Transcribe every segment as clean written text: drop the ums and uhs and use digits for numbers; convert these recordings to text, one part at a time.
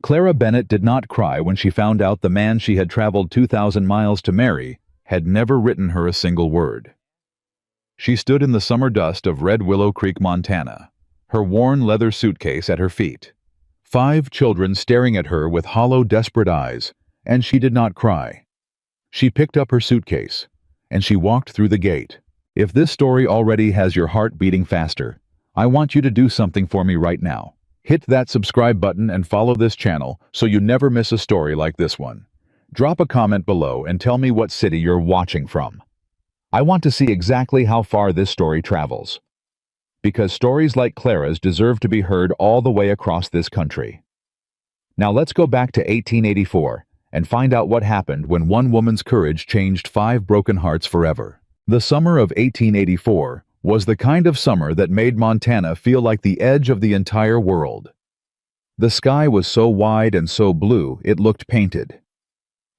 Clara Bennett did not cry when she found out the man she had traveled 2,000 miles to marry had never written her a single word. She stood in the summer dust of Red Willow Creek, Montana, her worn leather suitcase at her feet, 5 children staring at her with hollow, desperate eyes, and she did not cry. She picked up her suitcase, and she walked through the gate. If this story already has your heart beating faster, I want you to do something for me right now. Hit that subscribe button and follow this channel so you never miss a story like this one. Drop a comment below and tell me what city you're watching from. I want to see exactly how far this story travels, because stories like Clara's deserve to be heard all the way across this country. Now let's go back to 1884 and find out what happened when one woman's courage changed 5 broken hearts forever. The summer of 1884 was the kind of summer that made Montana feel like the edge of the entire world. The sky was so wide and so blue it looked painted.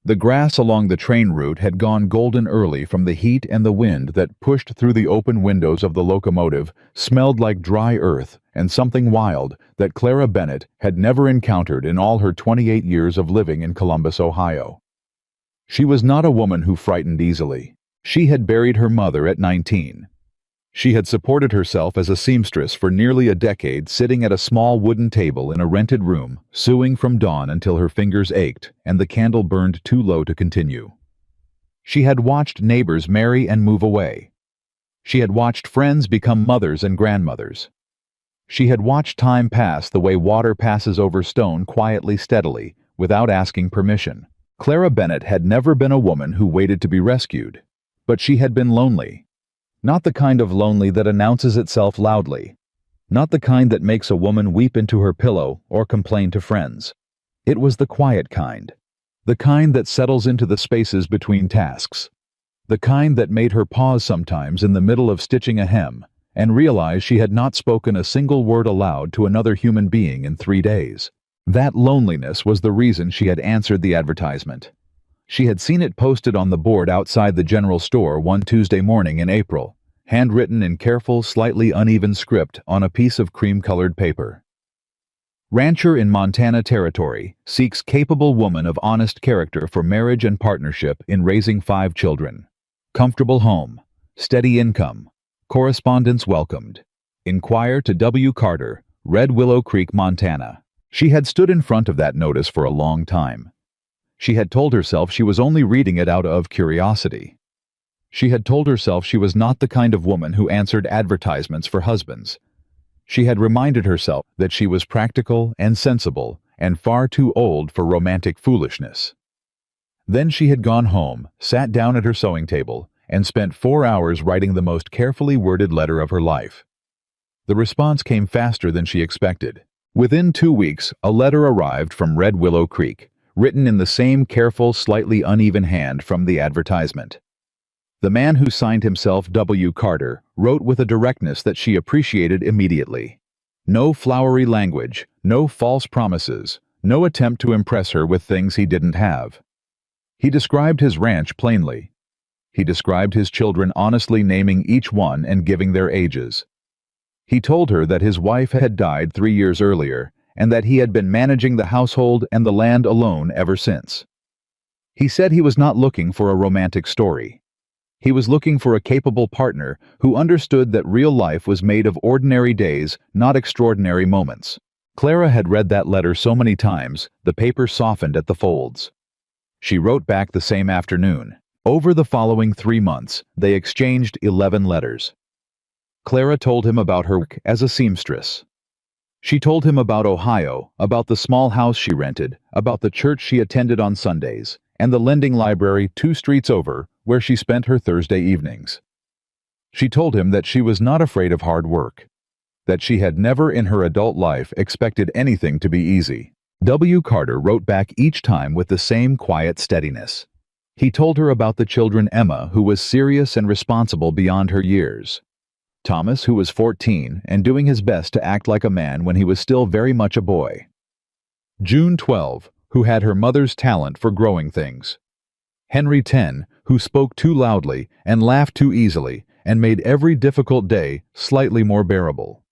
The grass along the train route had gone golden early from the heat, and the wind that pushed through the open windows of the locomotive smelled like dry earth and something wild that Clara Bennett had never encountered in all her 28 years of living in Columbus, Ohio. She was not a woman who frightened easily. She had buried her mother at 19. She had supported herself as a seamstress for nearly a decade, sitting at a small wooden table in a rented room, sewing from dawn until her fingers ached and the candle burned too low to continue. She had watched neighbors marry and move away. She had watched friends become mothers and grandmothers. She had watched time pass the way water passes over stone, quietly, steadily, without asking permission. Clara Bennett had never been a woman who waited to be rescued, but she had been lonely. Not the kind of lonely that announces itself loudly. Not the kind that makes a woman weep into her pillow or complain to friends. It was the quiet kind. The kind that settles into the spaces between tasks. The kind that made her pause sometimes in the middle of stitching a hem and realize she had not spoken a single word aloud to another human being in 3 days. That loneliness was the reason she had answered the advertisement. She had seen it posted on the board outside the general store one Tuesday morning in April, handwritten in careful, slightly uneven script on a piece of cream-colored paper. Rancher in Montana Territory seeks capable woman of honest character for marriage and partnership in raising 5 children. Comfortable home, steady income, correspondence welcomed. Inquire to W. Carter, Red Willow Creek, Montana. She had stood in front of that notice for a long time. She had told herself she was only reading it out of curiosity. She had told herself she was not the kind of woman who answered advertisements for husbands. She had reminded herself that she was practical and sensible and far too old for romantic foolishness. Then she had gone home, sat down at her sewing table, and spent 4 hours writing the most carefully worded letter of her life. The response came faster than she expected. Within 2 weeks, a letter arrived from Red Willow Creek, written in the same careful, slightly uneven hand from the advertisement. The man who signed himself W. Carter wrote with a directness that she appreciated immediately. No flowery language, no false promises, no attempt to impress her with things he didn't have. He described his ranch plainly. He described his children honestly, naming each one and giving their ages. He told her that his wife had died 3 years earlier, and that he had been managing the household and the land alone ever since. He said he was not looking for a romantic story. He was looking for a capable partner who understood that real life was made of ordinary days, not extraordinary moments. Clara had read that letter so many times, the paper softened at the folds. She wrote back the same afternoon. Over the following 3 months, they exchanged 11 letters. Clara told him about her work as a seamstress. She told him about Ohio, about the small house she rented, about the church she attended on Sundays, and the lending library 2 streets over where she spent her Thursday evenings. She told him that she was not afraid of hard work, that she had never in her adult life expected anything to be easy. W. Carter wrote back each time with the same quiet steadiness. He told her about the children: Emma, who was serious and responsible beyond her years; Thomas, who was 14 and doing his best to act like a man when he was still very much a boy; June, 12, who had her mother's talent for growing things; Henry, 10, who spoke too loudly and laughed too easily and made every difficult day slightly more bearable.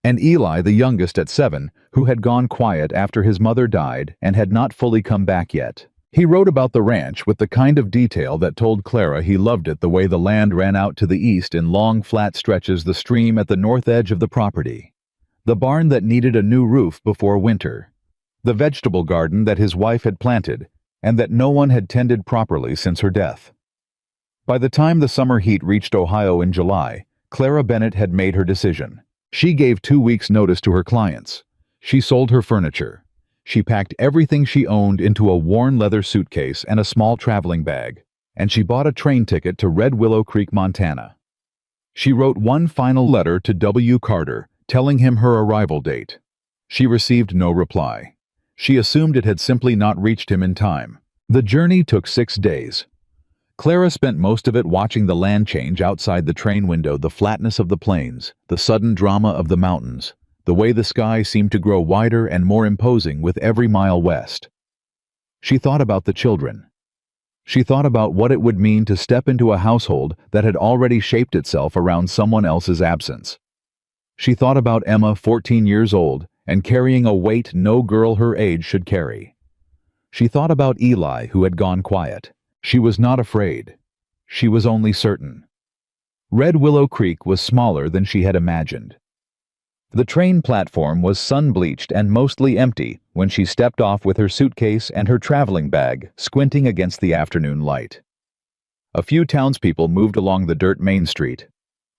and Eli, the youngest at 7, who had gone quiet after his mother died and had not fully come back yet. He wrote about the ranch with the kind of detail that told Clara he loved it, the way the land ran out to the east in long flat stretches, the stream at the north edge of the property, the barn that needed a new roof before winter, the vegetable garden that his wife had planted and that no one had tended properly since her death. By the time the summer heat reached Ohio in July, Clara Bennett had made her decision. She gave 2 weeks' notice to her clients. She sold her furniture. She packed everything she owned into a worn leather suitcase and a small traveling bag, and she bought a train ticket to Red Willow Creek, Montana. She wrote one final letter to W. Carter, telling him her arrival date. She received no reply. She assumed it had simply not reached him in time. The journey took 6 days. Clara spent most of it watching the land change outside the train window, the flatness of the plains, the sudden drama of the mountains, the way the sky seemed to grow wider and more imposing with every mile west. She thought about the children. She thought about what it would mean to step into a household that had already shaped itself around someone else's absence. She thought about Emma, 14 years old, and carrying a weight no girl her age should carry. She thought about Eli, who had gone quiet. She was not afraid. She was only certain. Red Willow Creek was smaller than she had imagined. The train platform was sun-bleached and mostly empty when she stepped off with her suitcase and her traveling bag, squinting against the afternoon light. A few townspeople moved along the dirt main street.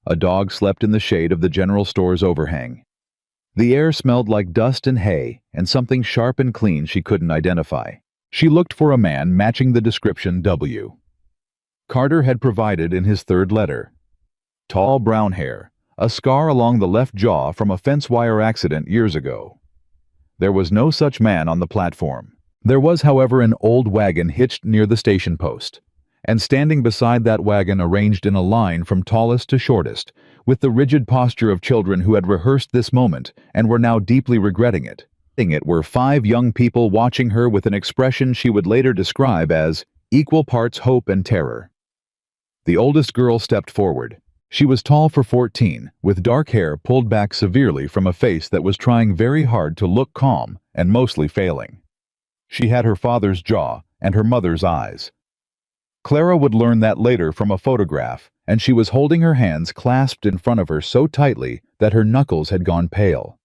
A dog slept in the shade of the general store's overhang. The air smelled like dust and hay and something sharp and clean she couldn't identify. She looked for a man matching the description W. Carter had provided in his third letter. Tall brown hair, a scar along the left jaw from a fence wire accident years ago. There was no such man on the platform. There was, however, an old wagon hitched near the station post, and standing beside that wagon, arranged in a line from tallest to shortest, with the rigid posture of children who had rehearsed this moment and were now deeply regretting it. Were 5 young people watching her with an expression she would later describe as equal parts hope and terror. The oldest girl stepped forward. She was tall for 14, with dark hair pulled back severely from a face that was trying very hard to look calm and mostly failing. She had her father's jaw and her mother's eyes. Clara would learn that later from a photograph, and she was holding her hands clasped in front of her so tightly that her knuckles had gone pale.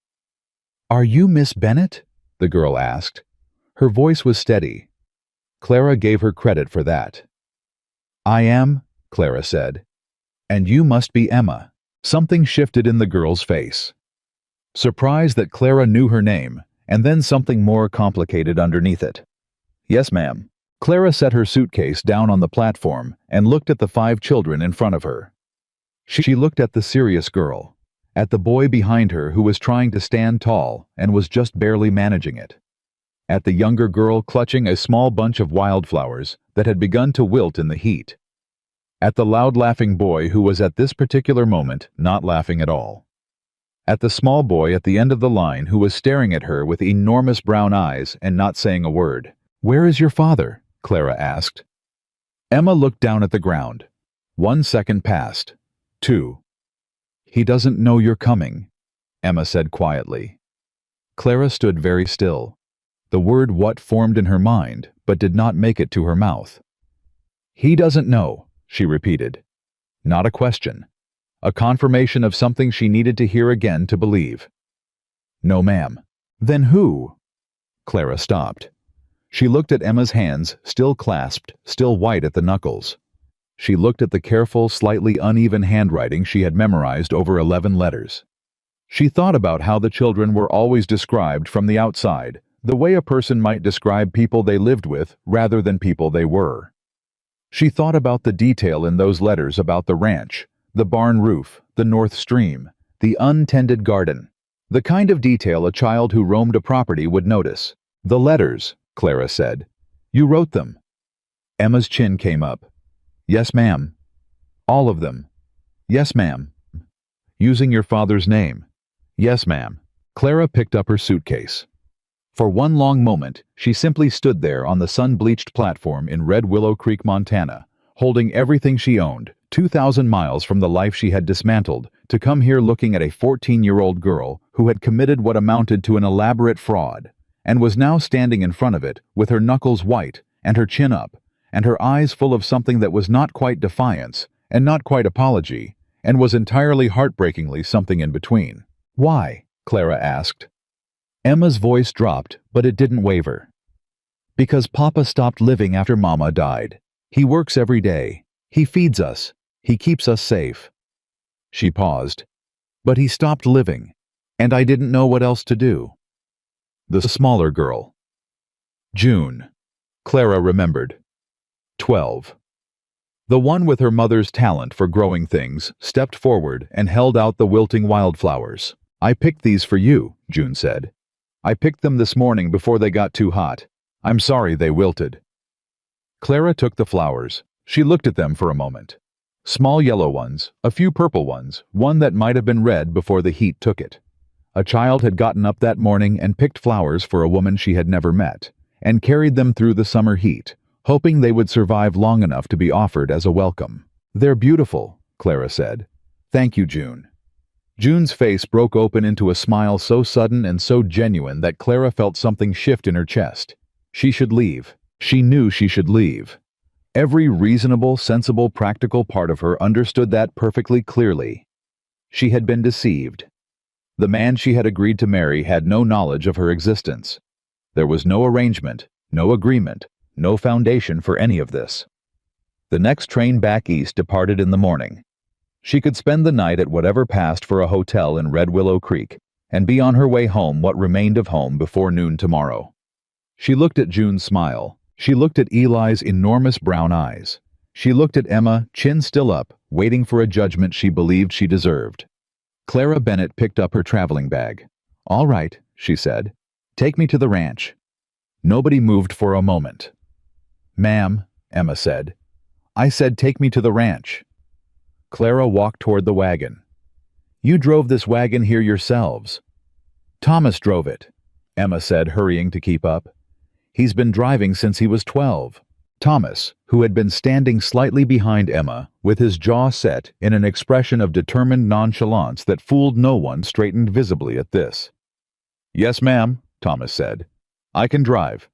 "Are you Miss Bennett?" the girl asked. Her voice was steady. Clara gave her credit for that. "I am," Clara said. "And you must be Emma." Something shifted in the girl's face. Surprise that Clara knew her name, and then something more complicated underneath it. "Yes, ma'am." Clara set her suitcase down on the platform and looked at the 5 children in front of her. She looked at the serious girl, at the boy behind her who was trying to stand tall and was just barely managing it, at the younger girl clutching a small bunch of wildflowers that had begun to wilt in the heat, at the loud laughing boy who was at this particular moment not laughing at all, at the small boy at the end of the line who was staring at her with enormous brown eyes and not saying a word. "Where is your father?" Clara asked. Emma looked down at the ground. 1 second passed. 2. "He doesn't know you're coming," Emma said quietly. Clara stood very still. The word "what" formed in her mind, but did not make it to her mouth. "He doesn't know," she repeated. Not a question. A confirmation of something she needed to hear again to believe. "No, ma'am." "Then who?" Clara stopped. She looked at Emma's hands, still clasped, still white at the knuckles. She looked at the careful, slightly uneven handwriting she had memorized over 11 letters. She thought about how the children were always described from the outside, the way a person might describe people they lived with rather than people they were. She thought about the detail in those letters about the ranch, the barn roof, the north stream, the untended garden, the kind of detail a child who roamed a property would notice. "The letters," Clara said. "You wrote them." Emma's chin came up. "Yes, ma'am." "All of them?" "Yes, ma'am." "Using your father's name?" "Yes, ma'am." Clara picked up her suitcase. For one long moment, she simply stood there on the sun-bleached platform in Red Willow Creek, Montana, holding everything she owned, 2,000 miles from the life she had dismantled, to come here looking at a 14-year-old girl who who had committed what amounted to an elaborate fraud, and was now standing in front of it with her knuckles white and her chin up, and her eyes full of something that was not quite defiance and not quite apology, and was entirely heartbreakingly something in between. "Why?" Clara asked. Emma's voice dropped, but it didn't waver. "Because Papa stopped living after Mama died. He works every day. He feeds us. He keeps us safe." She paused. "But he stopped living, and I didn't know what else to do." The smaller girl. June. Clara remembered. 12. The one with her mother's talent for growing things stepped forward and held out the wilting wildflowers. "I picked these for you," June said. "I picked them this morning before they got too hot. I'm sorry they wilted." Clara took the flowers. She looked at them for a moment. Small yellow ones, a few purple ones, one that might have been red before the heat took it. A child had gotten up that morning and picked flowers for a woman she had never met, and carried them through the summer heat, hoping they would survive long enough to be offered as a welcome. "They're beautiful," Clara said. "Thank you, June." June's face broke open into a smile so sudden and so genuine that Clara felt something shift in her chest. She should leave. She knew she should leave. Every reasonable, sensible, practical part of her understood that perfectly clearly. She had been deceived. The man she had agreed to marry had no knowledge of her existence. There was no arrangement, no agreement, no foundation for any of this. The next train back east departed in the morning. She could spend the night at whatever passed for a hotel in Red Willow Creek, and be on her way home what remained of home before noon tomorrow. She looked at June's smile. She looked at Eli's enormous brown eyes. She looked at Emma, chin still up, waiting for a judgment she believed she deserved. Clara Bennett picked up her traveling bag. "All right," she said. "Take me to the ranch." Nobody moved for a moment. "Ma'am," Emma said. "I said take me to the ranch." Clara walked toward the wagon. "You drove this wagon here yourselves." "Thomas drove it," Emma said, hurrying to keep up. "He's been driving since he was 12. Thomas, who had been standing slightly behind Emma, with his jaw set in an expression of determined nonchalance that fooled no one, straightened visibly at this. "Yes, ma'am," Thomas said. "I can drive."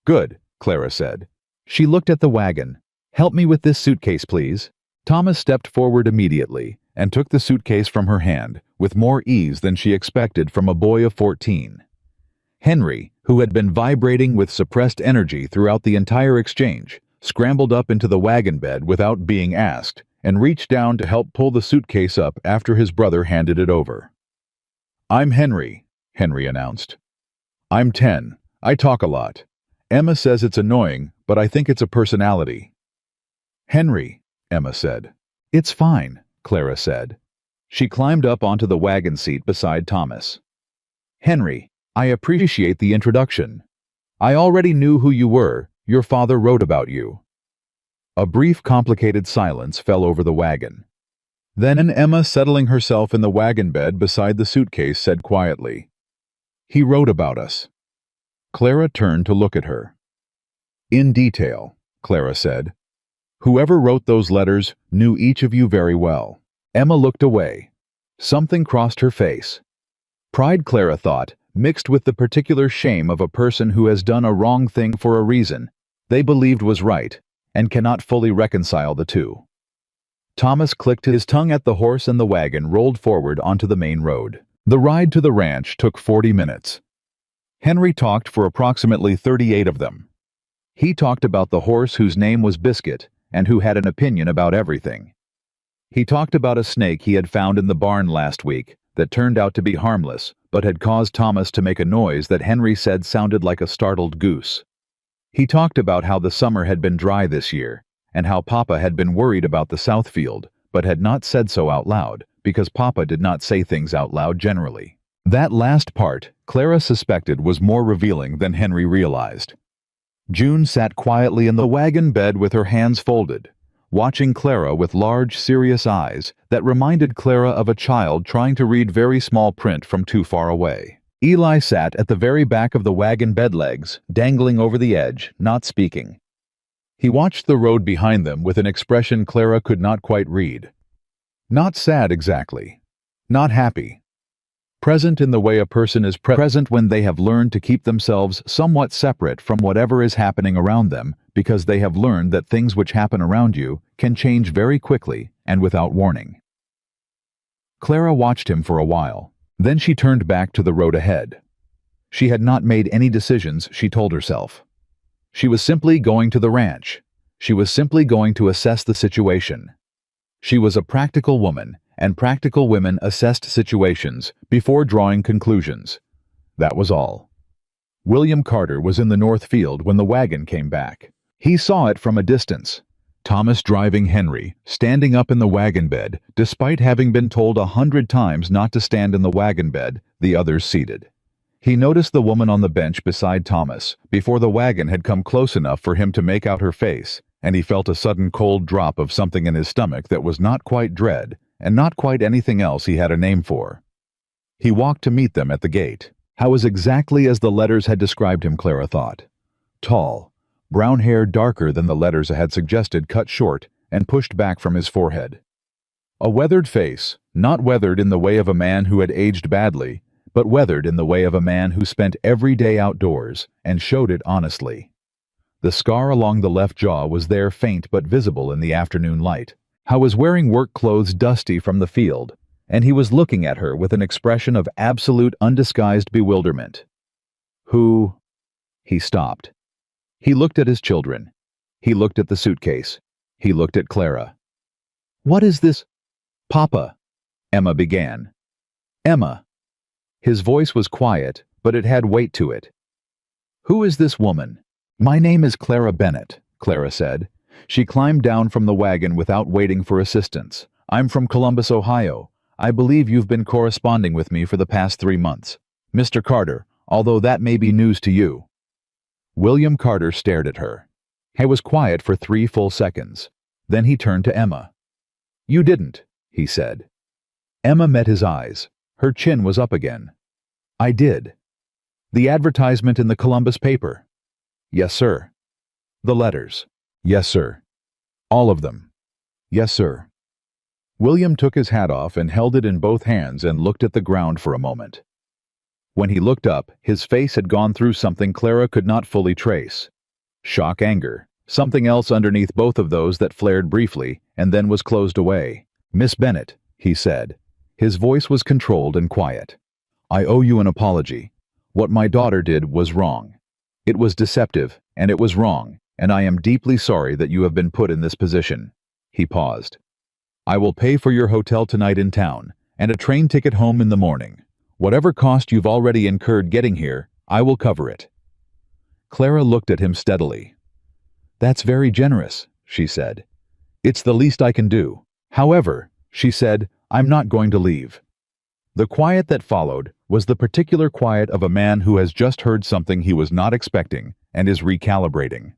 "Good," Clara said. She looked at the wagon. "Help me with this suitcase, please." Thomas stepped forward immediately and took the suitcase from her hand, with more ease than she expected from a boy of 14. Henry, who had been vibrating with suppressed energy throughout the entire exchange, scrambled up into the wagon bed without being asked, and reached down to help pull the suitcase up after his brother handed it over. "I'm Henry," Henry announced. "I'm 10. I talk a lot. Emma says it's annoying, but I think it's a personality." "Henry," Emma said. "It's fine," Clara said. She climbed up onto the wagon seat beside Thomas. "Henry, I appreciate the introduction. I already knew who you were. Your father wrote about you." A brief, complicated silence fell over the wagon. Then Emma, settling herself in the wagon bed beside the suitcase, said quietly, "He wrote about us." Clara turned to look at her. "In detail," Clara said. "Whoever wrote those letters knew each of you very well." Emma looked away. Something crossed her face. Pride, Clara thought, mixed with the particular shame of a person who has done a wrong thing for a reason they believed was right, and cannot fully reconcile the two. Thomas clicked his tongue at the horse, and the wagon rolled forward onto the main road. The ride to the ranch took 40 minutes. Henry talked for approximately 38 of them. He talked about the horse whose name was Biscuit, and who had an opinion about everything. He talked about a snake he had found in the barn last week that turned out to be harmless, but had caused Thomas to make a noise that Henry said sounded like a startled goose. He talked about how the summer had been dry this year, and how Papa had been worried about the south field, but had not said so out loud, because Papa did not say things out loud generally. That last part, Clara suspected, was more revealing than Henry realized. June sat quietly in the wagon bed with her hands folded, watching Clara with large, serious eyes that reminded Clara of a child trying to read very small print from too far away. Eli sat at the very back of the wagon bed legs, dangling over the edge, not speaking. He watched the road behind them with an expression Clara could not quite read. Not sad exactly. Not happy. Present in the way a person is present when they have learned to keep themselves somewhat separate from whatever is happening around them, because they have learned that things which happen around you can change very quickly and without warning. Clara watched him for a while. Then she turned back to the road ahead. She had not made any decisions, she told herself. She was simply going to the ranch. She was simply going to assess the situation. She was a practical woman, and practical women assessed situations before drawing conclusions. That was all. William Carter was in the north field when the wagon came back. He saw it from a distance. Thomas driving Henry, standing up in the wagon bed, despite having been told 100 times not to stand in the wagon bed, the others seated. He noticed the woman on the bench beside Thomas before the wagon had come close enough for him to make out her face, and he felt a sudden cold drop of something in his stomach that was not quite dread, and not quite anything else he had a name for. He walked to meet them at the gate. How was exactly as the letters had described him, Clara thought. Tall, brown hair darker than the letters had suggested, cut short and pushed back from his forehead. A weathered face, not weathered in the way of a man who had aged badly, but weathered in the way of a man who spent every day outdoors and showed it honestly. The scar along the left jaw was there, faint but visible in the afternoon light. Howe was wearing work clothes dusty from the field, and he was looking at her with an expression of absolute undisguised bewilderment. Who? He stopped. He looked at his children. He looked at the suitcase. He looked at Clara. What is this? Papa, Emma began. Emma. His voice was quiet, but it had weight to it. Who is this woman? My name is Clara Bennett, Clara said. She climbed down from the wagon without waiting for assistance. I'm from Columbus, Ohio. I believe you've been corresponding with me for the past 3 months. Mr. Carter, although that may be news to you. William Carter stared at her. He was quiet for 3 full seconds. Then he turned to Emma. You didn't, he said. Emma met his eyes. Her chin was up again. I did. The advertisement in the Columbus paper. Yes, sir. The letters. Yes, sir. All of them. Yes, sir. William took his hat off and held it in both hands and looked at the ground for a moment. When he looked up, his face had gone through something Clara could not fully trace. Shock, anger, something else underneath both of those that flared briefly and then was closed away. Miss Bennett, he said. His voice was controlled and quiet. I owe you an apology. What my daughter did was wrong. It was deceptive, and it was wrong, and I am deeply sorry that you have been put in this position. He paused. I will pay for your hotel tonight in town, and a train ticket home in the morning. Whatever cost you've already incurred getting here, I will cover it. Clara looked at him steadily. That's very generous, she said. It's the least I can do. However, she said, I'm not going to leave. The quiet that followed was the particular quiet of a man who has just heard something he was not expecting and is recalibrating.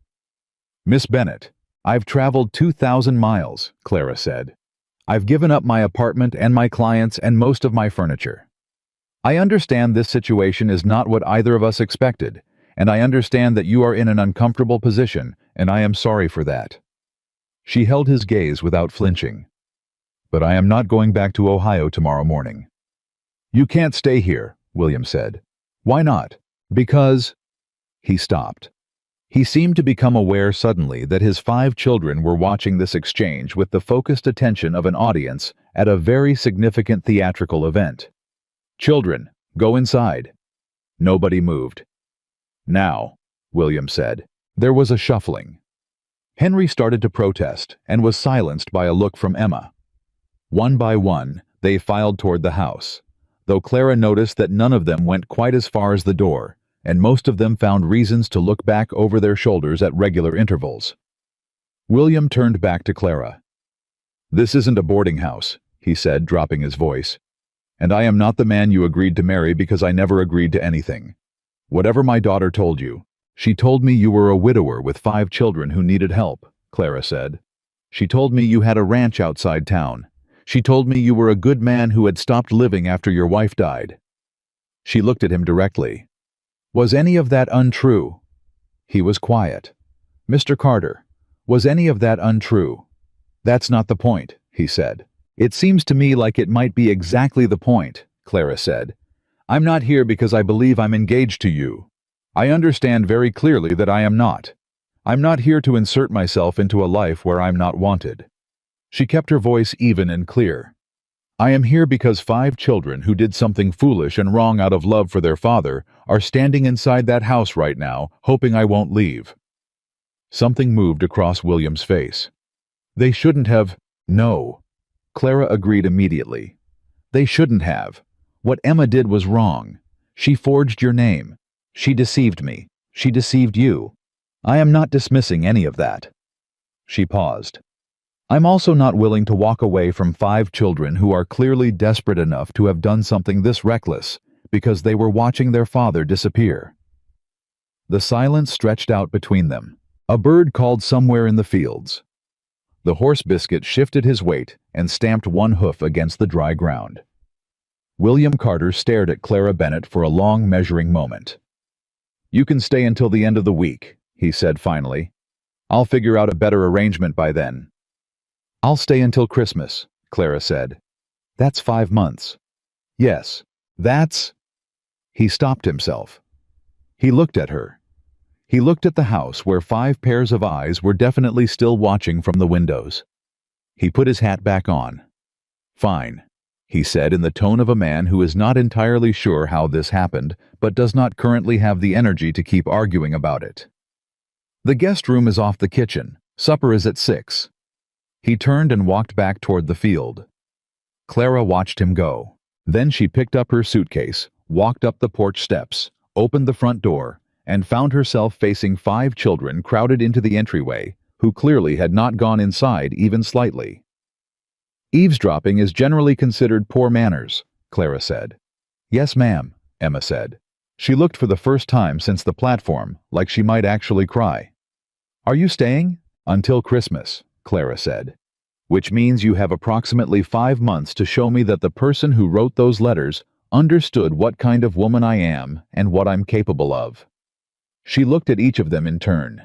Miss Bennett, I've traveled 2,000 miles, Clara said. I've given up my apartment and my clients and most of my furniture. I understand this situation is not what either of us expected, and I understand that you are in an uncomfortable position, and I am sorry for that. She held his gaze without flinching. But I am not going back to Ohio tomorrow morning. You can't stay here, William said. Why not? Because... He stopped. He seemed to become aware suddenly that his 5 children were watching this exchange with the focused attention of an audience at a very significant theatrical event. Children, go inside. Nobody moved. Now, William said. There was a shuffling. Henry started to protest and was silenced by a look from Emma. One by one, they filed toward the house, though Clara noticed that none of them went quite as far as the door, and most of them found reasons to look back over their shoulders at regular intervals. William turned back to Clara. This isn't a boarding house, he said, dropping his voice. And I am not the man you agreed to marry because I never agreed to anything. Whatever my daughter told you, she told me you were a widower with 5 children who needed help, Clara said. She told me you had a ranch outside town. She told me you were a good man who had stopped living after your wife died. She looked at him directly. Was any of that untrue? He was quiet. Mr. Carter, was any of that untrue? That's not the point, he said. It seems to me like it might be exactly the point, Clara said. I'm not here because I believe I'm engaged to you. I understand very clearly that I am not. I'm not here to insert myself into a life where I'm not wanted." She kept her voice even and clear. "I am here because 5 children who did something foolish and wrong out of love for their father are standing inside that house right now, hoping I won't leave." Something moved across William's face. "They shouldn't have—" "No." Clara agreed immediately. "They shouldn't have. What Emma did was wrong. She forged your name. She deceived me. She deceived you. I am not dismissing any of that." She paused. "I'm also not willing to walk away from 5 children who are clearly desperate enough to have done something this reckless because they were watching their father disappear." The silence stretched out between them. A bird called somewhere in the fields. The horse biscuit shifted his weight and stamped one hoof against the dry ground. William Carter stared at Clara Bennett for a long measuring moment. "You can stay until the end of the week," he said finally. "I'll figure out a better arrangement by then." "I'll stay until Christmas," Clara said. "That's 5 months." "Yes, that's—" He stopped himself. He looked at her. He looked at the house where 5 pairs of eyes were definitely still watching from the windows. He put his hat back on. "Fine," he said in the tone of a man who is not entirely sure how this happened, but does not currently have the energy to keep arguing about it. "The guest room is off the kitchen. Supper is at 6. He turned and walked back toward the field. Clara watched him go. Then she picked up her suitcase, walked up the porch steps, opened the front door, and found herself facing 5 children crowded into the entryway, who clearly had not gone inside even slightly. "Eavesdropping is generally considered poor manners," Clara said. "Yes, ma'am," Emma said. She looked for the first time since the platform, like she might actually cry. "Are you staying?" "Until Christmas," Clara said. "Which means you have approximately 5 months to show me that the person who wrote those letters understood what kind of woman I am and what I'm capable of." She looked at each of them in turn.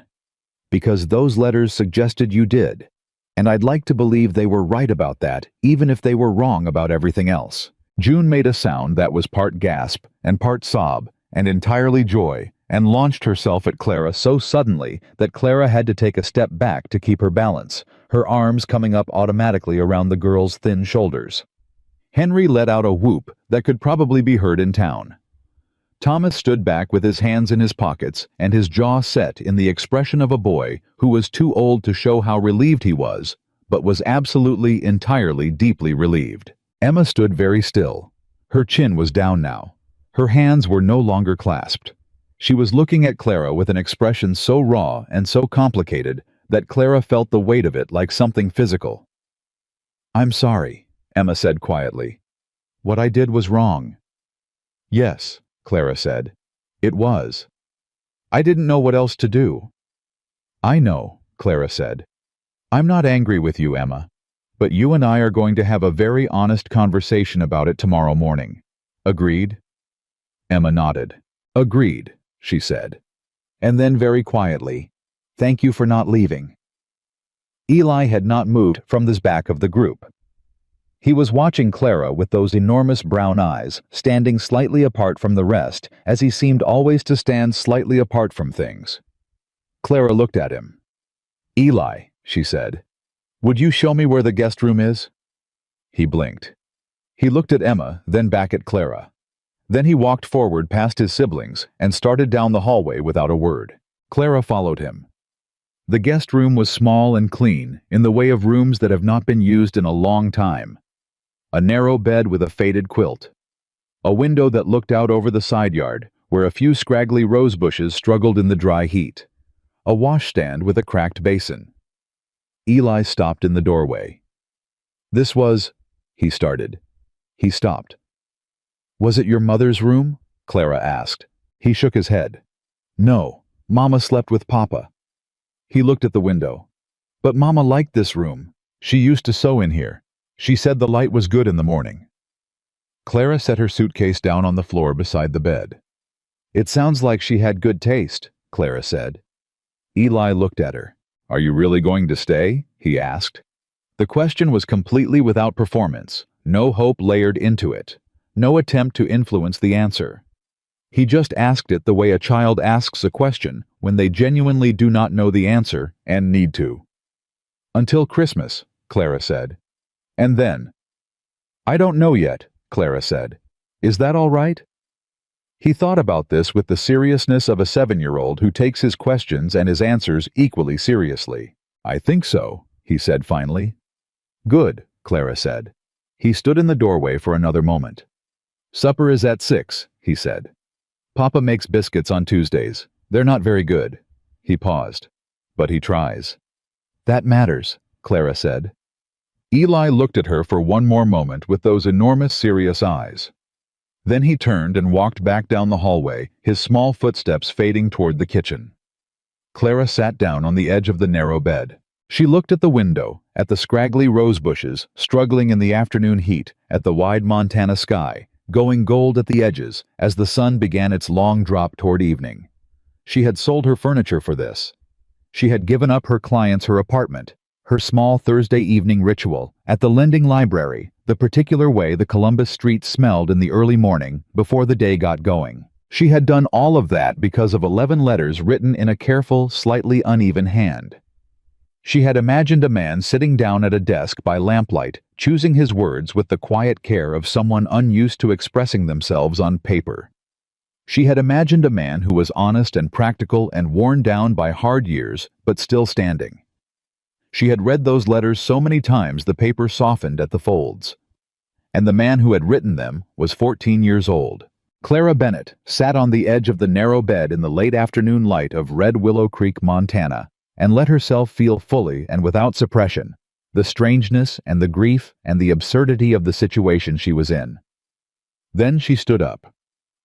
"Because those letters suggested you did. And I'd like to believe they were right about that, even if they were wrong about everything else." June made a sound that was part gasp and part sob and entirely joy, and launched herself at Clara so suddenly that Clara had to take a step back to keep her balance, her arms coming up automatically around the girl's thin shoulders. Henry let out a whoop that could probably be heard in town. Thomas stood back with his hands in his pockets and his jaw set in the expression of a boy who was too old to show how relieved he was, but was absolutely, entirely, deeply relieved. Emma stood very still. Her chin was down now. Her hands were no longer clasped. She was looking at Clara with an expression so raw and so complicated that Clara felt the weight of it like something physical. "I'm sorry," Emma said quietly. "What I did was wrong." "Yes," Clara said. "It was. I didn't know what else to do." "I know," Clara said. "I'm not angry with you, Emma, but you and I are going to have a very honest conversation about it tomorrow morning. Agreed?" Emma nodded. "Agreed," she said. And then very quietly, "Thank you for not leaving." Eli had not moved from the back of the group. He was watching Clara with those enormous brown eyes, standing slightly apart from the rest, as he seemed always to stand slightly apart from things. Clara looked at him. "Eli," she said, "would you show me where the guest room is?" He blinked. He looked at Emma, then back at Clara. Then he walked forward past his siblings and started down the hallway without a word. Clara followed him. The guest room was small and clean, in the way of rooms that have not been used in a long time. A narrow bed with a faded quilt. A window that looked out over the side yard, where a few scraggly rose bushes struggled in the dry heat. A washstand with a cracked basin. Eli stopped in the doorway. "This was—" he started. He stopped. "Was it your mother's room?" Clara asked. He shook his head. "No, Mama slept with Papa." He looked at the window. "But Mama liked this room. She used to sew in here. She said the light was good in the morning." Clara set her suitcase down on the floor beside the bed. "It sounds like she had good taste," Clara said. Eli looked at her. "Are you really going to stay?" he asked. The question was completely without performance, no hope layered into it. no attempt to influence the answer. He just asked it the way a child asks a question when they genuinely do not know the answer and need to. "Until Christmas," Clara said. "And then?" "I don't know yet," Clara said. "Is that all right?" He thought about this with the seriousness of a 7-year-old who takes his questions and his answers equally seriously. "I think so," he said finally. "Good," Clara said. He stood in the doorway for another moment. "Supper is at 6, he said. "Papa makes biscuits on Tuesdays. They're not very good." He paused. "But he tries." "That matters," Clara said. Eli looked at her for one more moment with those enormous, serious eyes. Then he turned and walked back down the hallway, his small footsteps fading toward the kitchen. Clara sat down on the edge of the narrow bed. She looked at the window, at the scraggly rose bushes struggling in the afternoon heat, at the wide Montana sky, going gold at the edges as the sun began its long drop toward evening. She had sold her furniture for this. She had given up her clients her apartment, her small Thursday evening ritual at the lending library, the particular way the Columbus street smelled in the early morning before the day got going. She had done all of that because of 11 letters written in a careful, slightly uneven hand. She had imagined a man sitting down at a desk by lamplight, choosing his words with the quiet care of someone unused to expressing themselves on paper. She had imagined a man who was honest and practical and worn down by hard years, but still standing. She had read those letters so many times the paper softened at the folds. And the man who had written them was 14 years old. Clara Bennett sat on the edge of the narrow bed in the late afternoon light of Red Willow Creek, Montana, and let herself feel fully and without suppression the strangeness and the grief and the absurdity of the situation she was in. Then she stood up.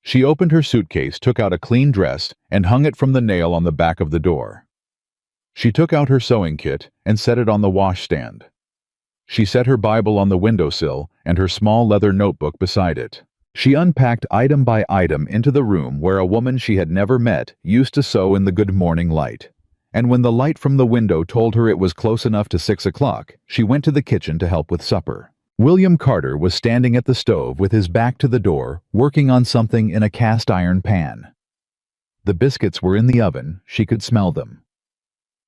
She opened her suitcase, took out a clean dress, and hung it from the nail on the back of the door. She took out her sewing kit and set it on the washstand. She set her Bible on the windowsill and her small leather notebook beside it. She unpacked item by item into the room where a woman she had never met used to sew in the good morning light. And when the light from the window told her it was close enough to 6 o'clock, she went to the kitchen to help with supper. William Carter was standing at the stove with his back to the door, working on something in a cast-iron pan. The biscuits were in the oven, she could smell them.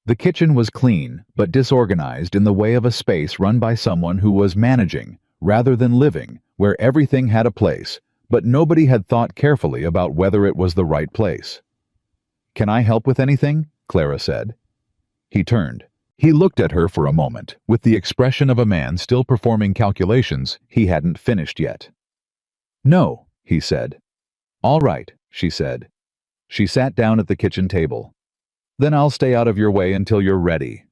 The kitchen was clean, but disorganized in the way of a space run by someone who was managing, rather than living, where everything had a place, but nobody had thought carefully about whether it was the right place. "Can I help with anything?" Clara said. He turned. He looked at her for a moment, with the expression of a man still performing calculations he hadn't finished yet. "No," he said. "All right," she said. She sat down at the kitchen table. "Then I'll stay out of your way until you're ready."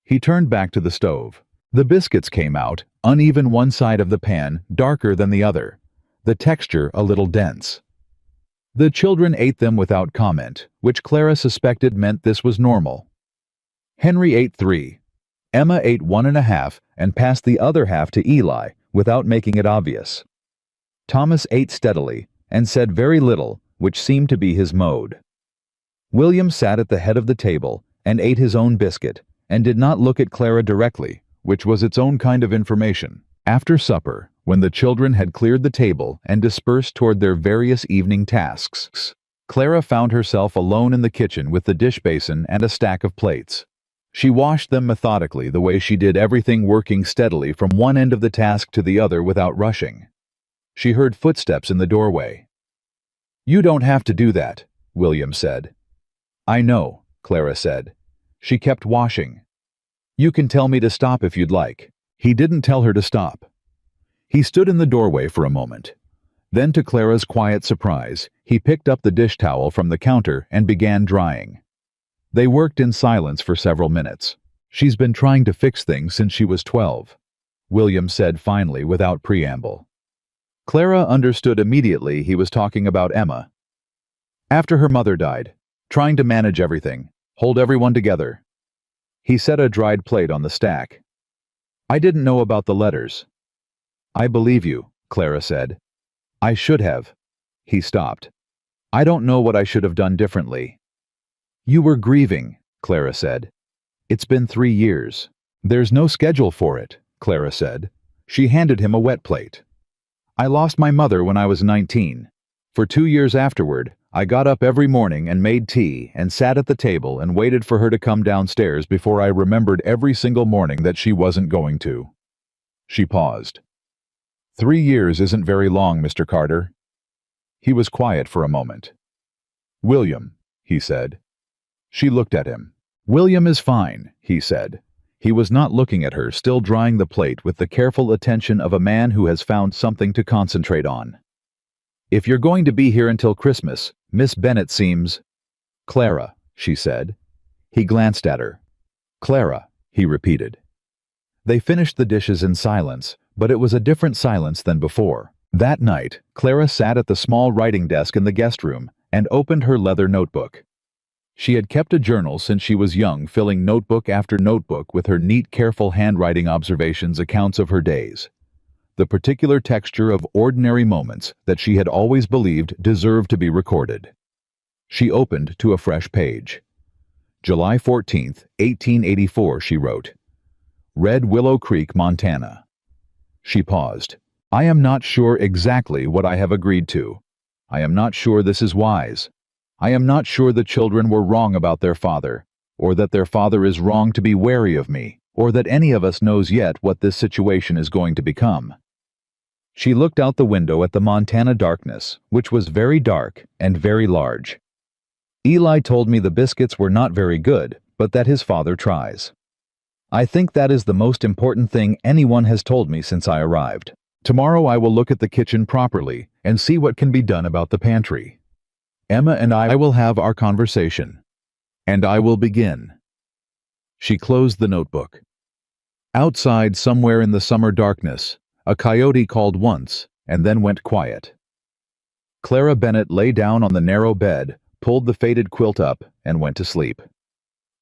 He turned back to the stove. The biscuits came out, uneven one side of the pan, darker than the other, the texture a little dense. The children ate them without comment, which Clara suspected meant this was normal. Henry ate 3. Emma ate 1.5 and passed the other half to Eli without making it obvious. Thomas ate steadily and said very little, which seemed to be his mode. William sat at the head of the table and ate his own biscuit and did not look at Clara directly, which was its own kind of information. After supper, when the children had cleared the table and dispersed toward their various evening tasks, Clara found herself alone in the kitchen with the dish basin and a stack of plates. She washed them methodically the way she did everything, working steadily from one end of the task to the other without rushing. She heard footsteps in the doorway. "You don't have to do that," William said. "I know," Clara said. She kept washing. "You can tell me to stop if you'd like." He didn't tell her to stop. He stood in the doorway for a moment. Then, to Clara's quiet surprise, he picked up the dish towel from the counter and began drying. They worked in silence for several minutes. "She's been trying to fix things since she was 12, William said finally without preamble. Clara understood immediately he was talking about Emma. "After her mother died, trying to manage everything, hold everyone together." He set a dried plate on the stack. "I didn't know about the letters." "I believe you," Clara said. "I should have." He stopped. "I don't know what I should have done differently." "You were grieving," Clara said. "It's been 3 years. There's no schedule for it," Clara said. She handed him a wet plate. I lost my mother when I was 19. For 2 years afterward, I got up every morning and made tea and sat at the table and waited for her to come downstairs before I remembered every single morning that she wasn't going to." She paused. 3 years isn't very long, Mr. Carter." He was quiet for a moment. "William," he said. She looked at him. "William is fine," he said. He was not looking at her, still drying the plate with the careful attention of a man who has found something to concentrate on. "If you're going to be here until Christmas, Miss Bennet seems—" "Clara," she said. He glanced at her. "Clara," he repeated. They finished the dishes in silence, but it was a different silence than before. That night, Clara sat at the small writing desk in the guest room and opened her leather notebook. She had kept a journal since she was young, filling notebook after notebook with her neat, careful handwriting observations, accounts of her days. The particular texture of ordinary moments that she had always believed deserved to be recorded. She opened to a fresh page. "July 14th, 1884, she wrote. "Red Willow Creek, Montana." She paused. "I am not sure exactly what I have agreed to. I am not sure this is wise. I am not sure the children were wrong about their father, or that their father is wrong to be wary of me, or that any of us knows yet what this situation is going to become." She looked out the window at the Montana darkness, which was very dark and very large. "Eli told me the biscuits were not very good, but that his father tries. I think that is the most important thing anyone has told me since I arrived. Tomorrow I will look at the kitchen properly and see what can be done about the pantry. Emma and I will have our conversation. And I will begin." She closed the notebook. Outside, somewhere in the summer darkness, a coyote called once and then went quiet. Clara Bennet lay down on the narrow bed, pulled the faded quilt up, and went to sleep.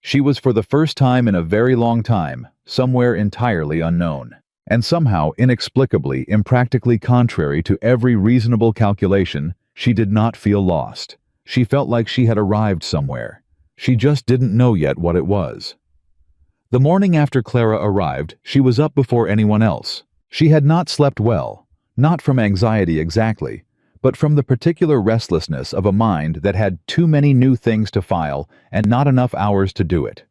She was, for the first time in a very long time, somewhere entirely unknown, and somehow inexplicably, impractically contrary to every reasonable calculation, she did not feel lost. She felt like she had arrived somewhere. She just didn't know yet what it was. The morning after Clara arrived, she was up before anyone else. She had not slept well, not from anxiety exactly, but from the particular restlessness of a mind that had too many new things to file and not enough hours to do it.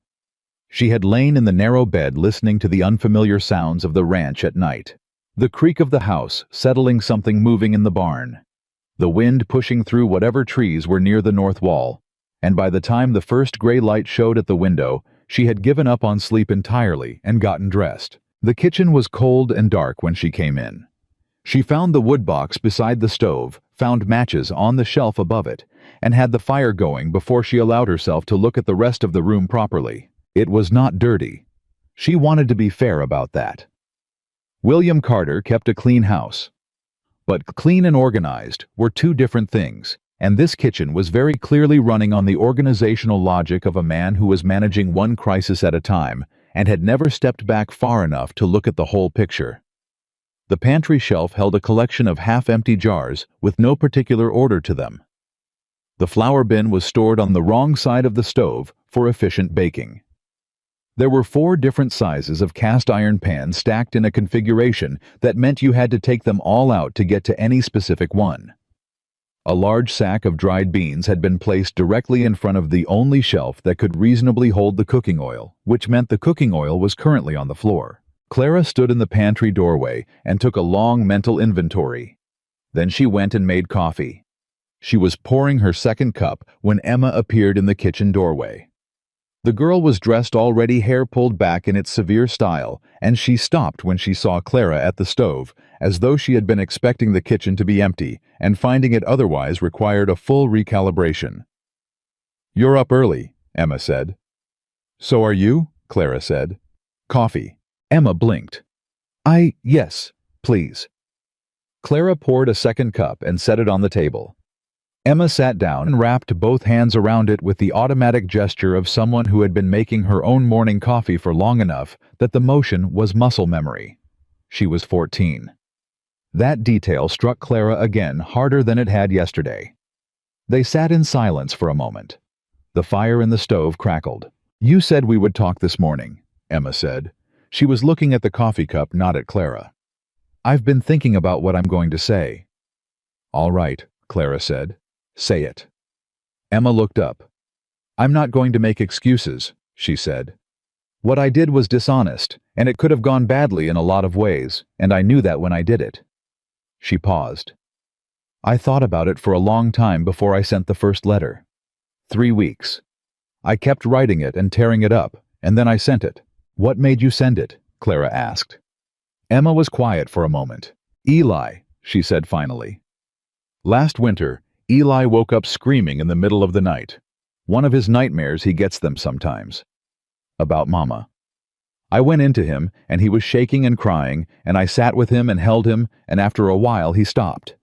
She had lain in the narrow bed listening to the unfamiliar sounds of the ranch at night. The creak of the house settling something moving in the barn. The wind pushing through whatever trees were near the north wall, and by the time the first gray light showed at the window, she had given up on sleep entirely and gotten dressed. The kitchen was cold and dark when she came in. She found the wood box beside the stove, found matches on the shelf above it, and had the fire going before she allowed herself to look at the rest of the room properly. It was not dirty. She wanted to be fair about that. William Carter kept a clean house. But clean and organized were two different things, and this kitchen was very clearly running on the organizational logic of a man who was managing one crisis at a time and had never stepped back far enough to look at the whole picture. The pantry shelf held a collection of half-empty jars with no particular order to them. The flour bin was stored on the wrong side of the stove for efficient baking. There were 4 different sizes of cast iron pans stacked in a configuration that meant you had to take them all out to get to any specific one. A large sack of dried beans had been placed directly in front of the only shelf that could reasonably hold the cooking oil, which meant the cooking oil was currently on the floor. Clara stood in the pantry doorway and took a long mental inventory. Then she went and made coffee. She was pouring her second cup when Emma appeared in the kitchen doorway. The girl was dressed already, hair pulled back in its severe style, and she stopped when she saw Clara at the stove, as though she had been expecting the kitchen to be empty, and finding it otherwise required a full recalibration. "You're up early," Emma said. "So are you," Clara said. "Coffee." Emma blinked. Yes, please." Clara poured a second cup and set it on the table. Emma sat down and wrapped both hands around it with the automatic gesture of someone who had been making her own morning coffee for long enough that the motion was muscle memory. She was 14. That detail struck Clara again harder than it had yesterday. They sat in silence for a moment. The fire in the stove crackled. "You said we would talk this morning," Emma said. She was looking at the coffee cup, not at Clara. I've been thinking about what I'm going to say. All right, Clara said. Say it. Emma looked up. I'm not going to make excuses, she said. What I did was dishonest, and it could have gone badly in a lot of ways, and I knew that when I did it. She paused. I thought about it for a long time before I sent the first letter. 3 weeks. I kept writing it and tearing it up, and then I sent it. What made you send it? Clara asked. Emma was quiet for a moment. Eli, she said finally. Last winter, Eli woke up screaming in the middle of the night. One of his nightmares, he gets them sometimes. About Mama. I went into him, and he was shaking and crying, and I sat with him and held him, and after a while he stopped.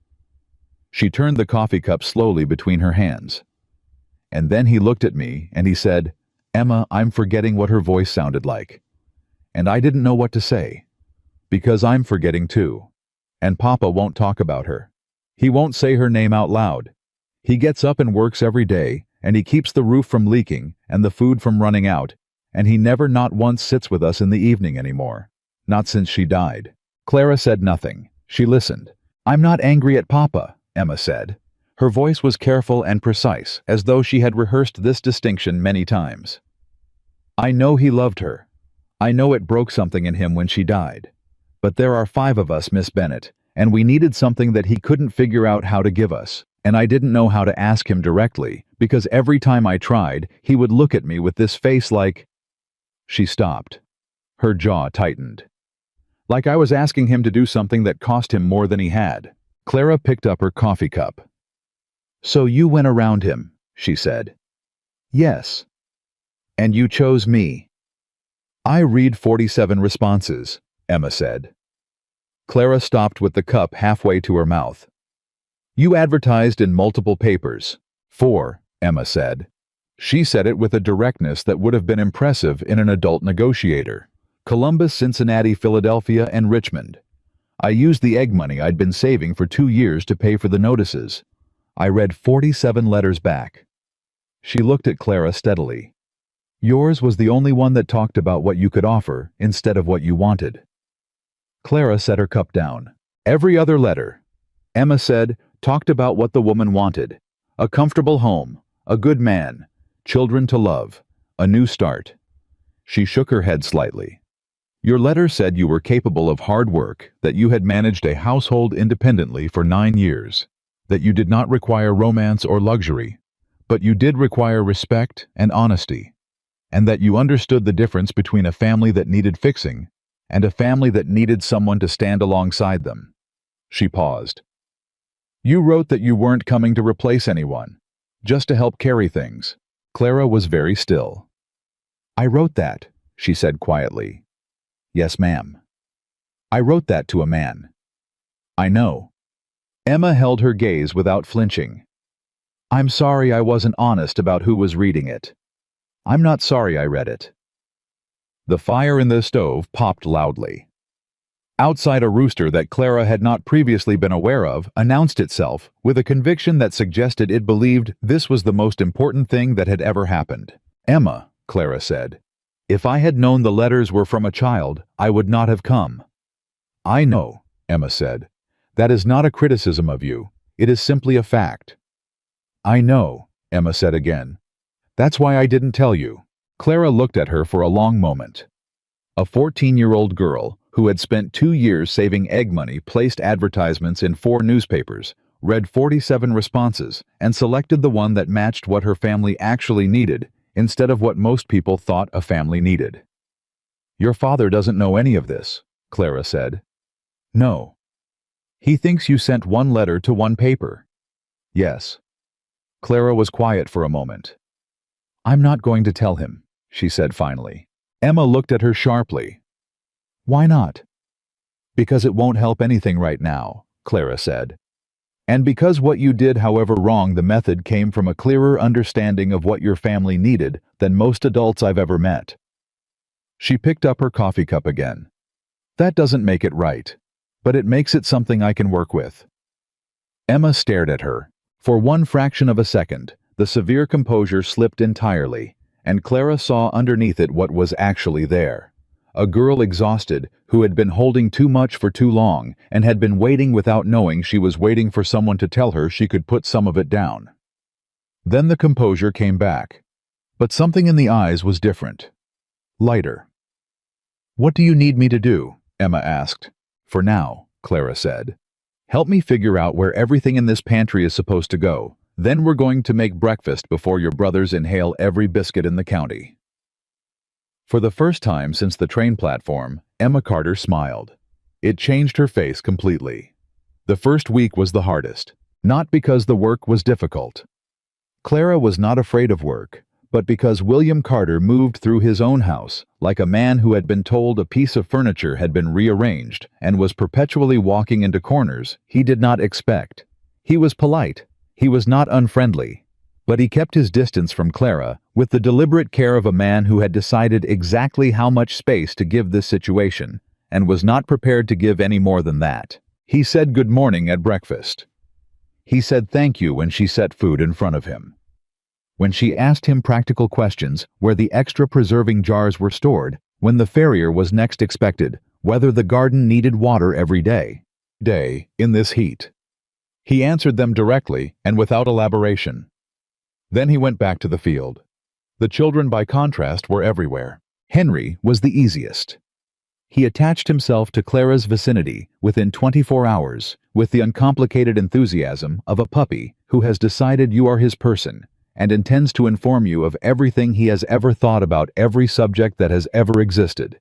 She turned the coffee cup slowly between her hands. And then he looked at me, and he said, Emma, I'm forgetting what her voice sounded like. And I didn't know what to say. Because I'm forgetting too. And Papa won't talk about her. He won't say her name out loud. He gets up and works every day, and he keeps the roof from leaking and the food from running out, and he never not once sits with us in the evening anymore. Not since she died. Clara said nothing. She listened. I'm not angry at Papa, Emma said. Her voice was careful and precise, as though she had rehearsed this distinction many times. I know he loved her. I know it broke something in him when she died. But there are 5 of us, Miss Bennet, and we needed something that he couldn't figure out how to give us, and I didn't know how to ask him directly, because every time I tried, he would look at me with this face like... She stopped. Her jaw tightened. Like I was asking him to do something that cost him more than he had. Clara picked up her coffee cup. So you went around him, she said. Yes. And you chose me. I read 47 responses, Emma said. Clara stopped with the cup halfway to her mouth. You advertised in multiple papers. 4, Emma said. She said it with a directness that would have been impressive in an adult negotiator. Columbus, Cincinnati, Philadelphia, and Richmond. I used the egg money I'd been saving for 2 years to pay for the notices. I read 47 letters back. She looked at Clara steadily. Yours was the only one that talked about what you could offer instead of what you wanted. Clara set her cup down. Every other letter, Emma said, talked about what the woman wanted. A comfortable home, a good man, children to love, a new start. She shook her head slightly. Your letter said you were capable of hard work, that you had managed a household independently for 9 years, that you did not require romance or luxury, but you did require respect and honesty, and that you understood the difference between a family that needed fixing and a family that needed someone to stand alongside them. She paused. You wrote that you weren't coming to replace anyone, just to help carry things. Clara was very still. I wrote that, she said quietly. Yes, ma'am. I wrote that to a man. I know. Emma held her gaze without flinching. I'm sorry I wasn't honest about who was reading it. I'm not sorry I read it. The fire in the stove popped loudly. Outside, a rooster that Clara had not previously been aware of announced itself with a conviction that suggested it believed this was the most important thing that had ever happened. Emma, Clara said, if I had known the letters were from a child, I would not have come. I know, Emma said. That is not a criticism of you. It is simply a fact. I know, Emma said again. That's why I didn't tell you. Clara looked at her for a long moment. A 14-year-old girl who had spent 2 years saving egg money placed advertisements in 4 newspapers, read 47 responses, and selected the one that matched what her family actually needed instead of what most people thought a family needed. Your father doesn't know any of this, Clara said. No. He thinks you sent 1 letter to 1 paper. Yes. Clara was quiet for a moment. I'm not going to tell him, she said finally. Emma looked at her sharply. Why not? Because it won't help anything right now, Clara said. And because what you did, however wrong the method, came from a clearer understanding of what your family needed than most adults I've ever met. She picked up her coffee cup again. That doesn't make it right, but it makes it something I can work with. Emma stared at her. For one fraction of a second, the severe composure slipped entirely, and Clara saw underneath it what was actually there. a girl exhausted who had been holding too much for too long and had been waiting without knowing she was waiting for someone to tell her she could put some of it down. Then the composure came back, but something in the eyes was different. Lighter. "What do you need me to do?" Emma asked. "For now," Clara said. "Help me figure out where everything in this pantry is supposed to go. Then we're going to make breakfast before your brothers inhale every biscuit in the county." For the first time since the train platform, Emma Carter smiled. It changed her face completely. The first week was the hardest, not because the work was difficult. Clara was not afraid of work, but because William Carter moved through his own house like a man who had been told a piece of furniture had been rearranged and was perpetually walking into corners he did not expect. He was polite. He was not unfriendly. But he kept his distance from Clara with the deliberate care of a man who had decided exactly how much space to give this situation and was not prepared to give any more than that. He said good morning at breakfast. He said thank you when she set food in front of him. When she asked him practical questions where the extra preserving jars were stored, when the farrier was next expected, whether the garden needed water every day in this heat. He answered them directly and without elaboration. Then he went back to the field. The children, by contrast, were everywhere. Henry was the easiest. He attached himself to Clara's vicinity within 24 hours with the uncomplicated enthusiasm of a puppy who has decided you are his person and intends to inform you of everything he has ever thought about every subject that has ever existed.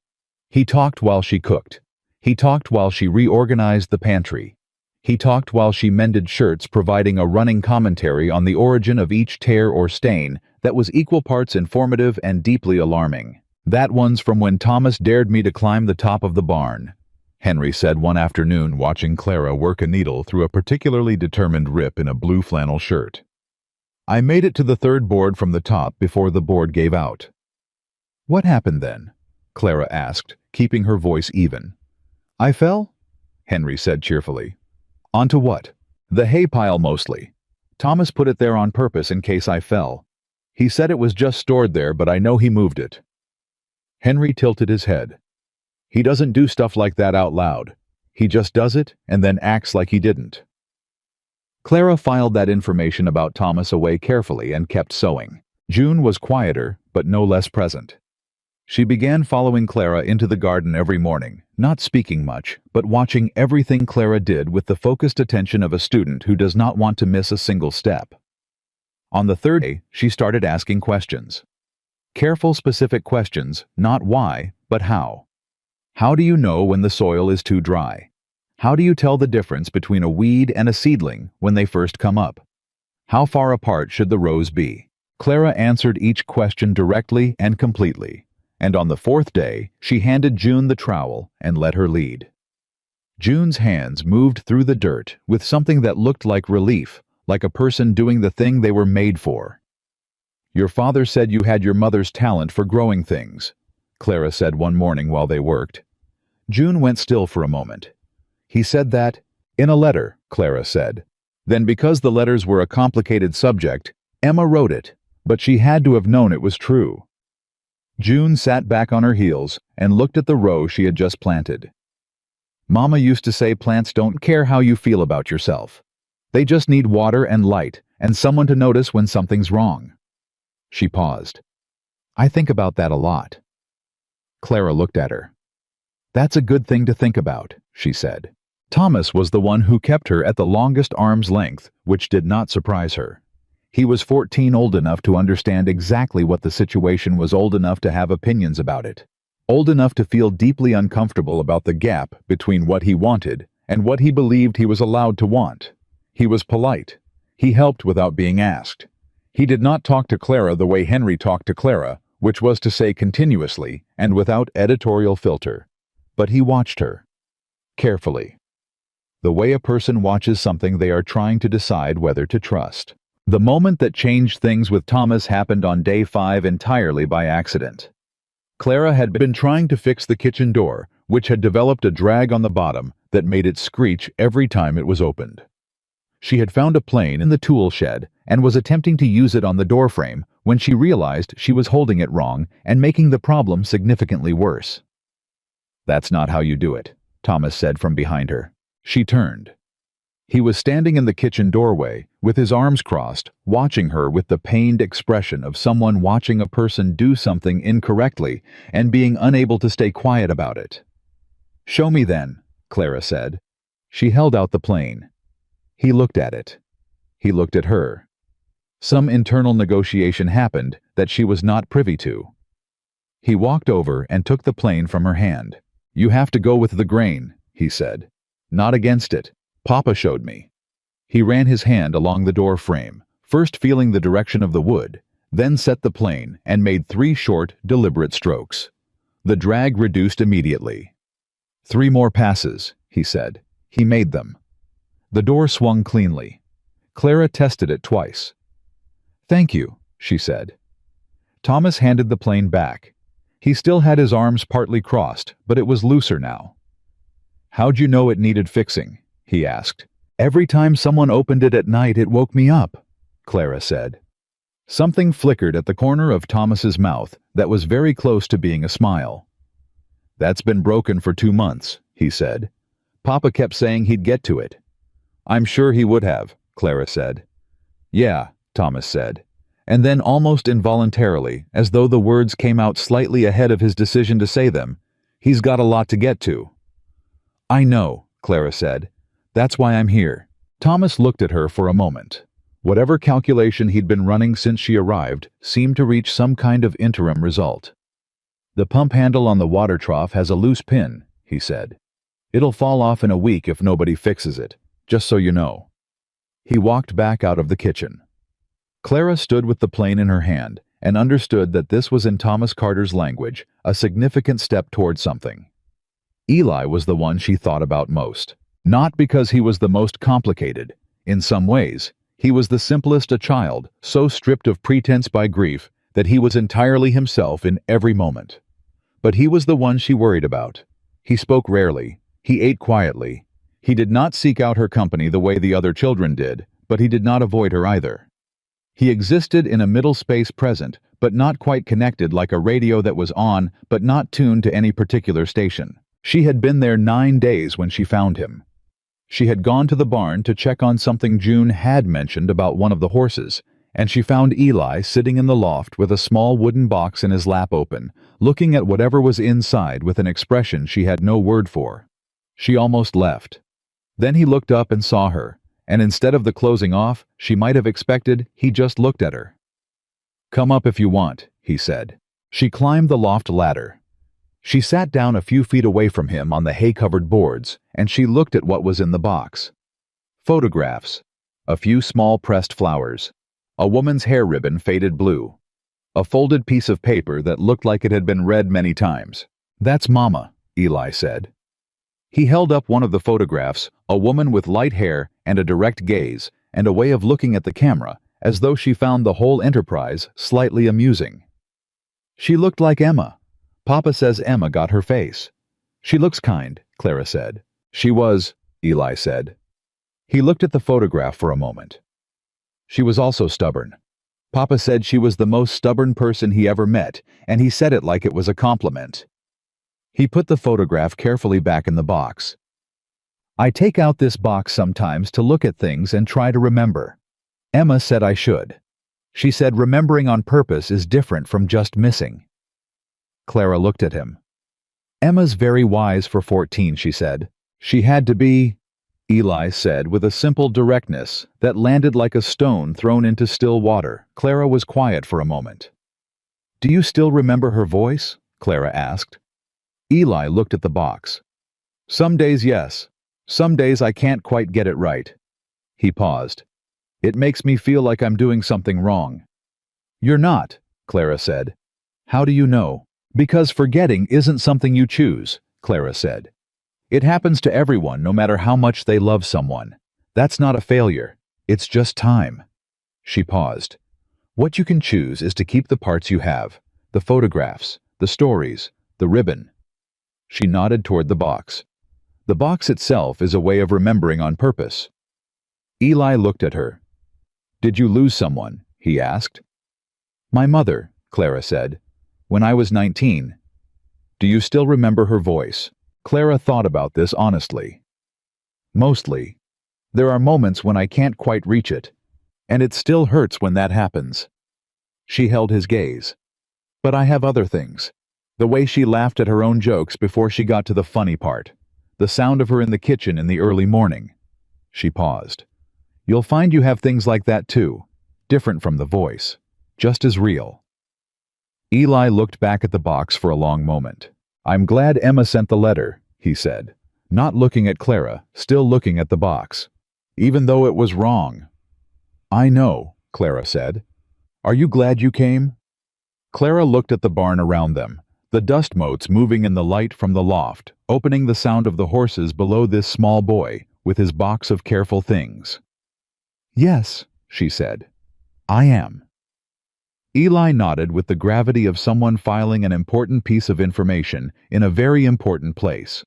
He talked while she cooked. He talked while she reorganized the pantry. He talked while she mended shirts, providing a running commentary on the origin of each tear or stain that was equal parts informative and deeply alarming. "That one's from when Thomas dared me to climb the top of the barn," Henry said one afternoon watching Clara work a needle through a particularly determined rip in a blue flannel shirt. "I made it to the third board from the top before the board gave out." "What happened then?" Clara asked, keeping her voice even. "I fell," Henry said cheerfully. "Onto what?" "The hay pile mostly. Thomas put it there on purpose in case I fell. He said it was just stored there, but I know he moved it." Henry tilted his head. "He doesn't do stuff like that out loud. He just does it and then acts like he didn't." Clara filed that information about Thomas away carefully and kept sewing. June was quieter, but no less present. She began following Clara into the garden every morning, not speaking much, but watching everything Clara did with the focused attention of a student who does not want to miss a single step. On the third day, she started asking questions. Careful, specific questions, not why, but how. How do you know when the soil is too dry? How do you tell the difference between a weed and a seedling when they first come up? How far apart should the rows be? Clara answered each question directly and completely, and on the fourth day, she handed June the trowel and let her lead. June's hands moved through the dirt with something that looked like relief, like a person doing the thing they were made for. "Your father said you had your mother's talent for growing things," Clara said one morning while they worked. June went still for a moment. "He said that in a letter," Clara said. Then, because the letters were a complicated subject, Emma wrote it, but she had to have known it was true. June sat back on her heels and looked at the row she had just planted. "Mama used to say plants don't care how you feel about yourself. They just need water and light and someone to notice when something's wrong." She paused. "I think about that a lot." Clara looked at her. "That's a good thing to think about," she said. Thomas was the one who kept her at the longest arm's length, which did not surprise her. He was 14, old enough to understand exactly what the situation was, old enough to have opinions about it, old enough to feel deeply uncomfortable about the gap between what he wanted and what he believed he was allowed to want. He was polite. He helped without being asked. He did not talk to Clara the way Henry talked to Clara, which was to say continuously and without editorial filter. But he watched her. Carefully. The way a person watches something they are trying to decide whether to trust. The moment that changed things with Thomas happened on day 5 entirely by accident. Clara had been trying to fix the kitchen door, which had developed a drag on the bottom that made it screech every time it was opened. She had found a plane in the tool shed and was attempting to use it on the doorframe when she realized she was holding it wrong and making the problem significantly worse. "That's not how you do it," Thomas said from behind her. She turned. He was standing in the kitchen doorway, with his arms crossed, watching her with the pained expression of someone watching a person do something incorrectly and being unable to stay quiet about it. "Show me then," Clara said. She held out the plane. He looked at it. He looked at her. Some internal negotiation happened that she was not privy to. He walked over and took the plane from her hand. "You have to go with the grain," he said. "Not against it. Papa showed me." He ran his hand along the door frame, first feeling the direction of the wood, then set the plane and made 3 short, deliberate strokes. The drag reduced immediately. "3 more passes," he said. He made them. The door swung cleanly. Clara tested it twice. "Thank you," she said. Thomas handed the plane back. He still had his arms partly crossed, but it was looser now. "How'd you know it needed fixing?" he asked. "Every time someone opened it at night, it woke me up," Clara said. Something flickered at the corner of Thomas's mouth that was very close to being a smile. "That's been broken for 2 months," he said. "Papa kept saying he'd get to it." "I'm sure he would have," Clara said. "Yeah," Thomas said. And then almost involuntarily, as though the words came out slightly ahead of his decision to say them, "He's got a lot to get to." "I know," Clara said. "That's why I'm here." Thomas looked at her for a moment. Whatever calculation he'd been running since she arrived seemed to reach some kind of interim result. "The pump handle on the water trough has a loose pin," he said. "It'll fall off in a week if nobody fixes it, just so you know." He walked back out of the kitchen. Clara stood with the plane in her hand and understood that this was, in Thomas Carter's language, a significant step toward something. Eli was the one she thought about most. Not because he was the most complicated. In some ways, he was the simplest a child, so stripped of pretense by grief that he was entirely himself in every moment. But he was the one she worried about. He spoke rarely. He ate quietly. He did not seek out her company the way the other children did, but he did not avoid her either. He existed in a middle space present, but not quite connected, like a radio that was on but not tuned to any particular station. She had been there 9 days when she found him. She had gone to the barn to check on something June had mentioned about one of the horses, and she found Eli sitting in the loft with a small wooden box in his lap open, looking at whatever was inside with an expression she had no word for. She almost left. Then he looked up and saw her, and instead of the closing off she might have expected, he just looked at her. "Come up if you want," he said. She climbed the loft ladder. She sat down a few feet away from him on the hay-covered boards, and she looked at what was in the box. Photographs. A few small pressed flowers. A woman's hair ribbon faded blue. A folded piece of paper that looked like it had been read many times. "That's Mama," Eli said. He held up one of the photographs, a woman with light hair and a direct gaze, and a way of looking at the camera, as though she found the whole enterprise slightly amusing. "She looked like Emma. Papa says Emma got her face." "She looks kind," Clara said. "She was," Eli said. He looked at the photograph for a moment. "She was also stubborn. Papa said she was the most stubborn person he ever met, and he said it like it was a compliment." He put the photograph carefully back in the box. "I take out this box sometimes to look at things and try to remember. Emma said I should. She said remembering on purpose is different from just missing." Clara looked at him. "Emma's very wise for 14, she said. She had to be," Eli said with a simple directness that landed like a stone thrown into still water. Clara was quiet for a moment. "Do you still remember her voice?" Clara asked. Eli looked at the box. "Some days, yes. Some days I can't quite get it right." He paused. "It makes me feel like I'm doing something wrong." "You're not," Clara said. "How do you know?" "Because forgetting isn't something you choose," Clara said. "It happens to everyone no matter how much they love someone. That's not a failure. It's just time." She paused. "What you can choose is to keep the parts you have, the photographs, the stories, the ribbon." She nodded toward the box. "The box itself is a way of remembering on purpose." Eli looked at her. "Did you lose someone?" he asked. "My mother," Clara said. "When I was 19. "Do you still remember her voice?" Clara thought about this honestly. Mostly. There are moments when I can't quite reach it, and it still hurts when that happens. She held his gaze. But I have other things. The way she laughed at her own jokes before she got to the funny part. The sound of her in the kitchen in the early morning. She paused. You'll find you have things like that too. Different from the voice. Just as real. Eli looked back at the box for a long moment. I'm glad Emma sent the letter, he said. Not looking at Clara, still looking at the box. Even though it was wrong. I know, Clara said. Are you glad you came? Clara looked at the barn around them, the dust motes moving in the light from the loft, opening the sound of the horses below this small boy, with his box of careful things. Yes, she said. I am. Eli nodded with the gravity of someone filing an important piece of information in a very important place.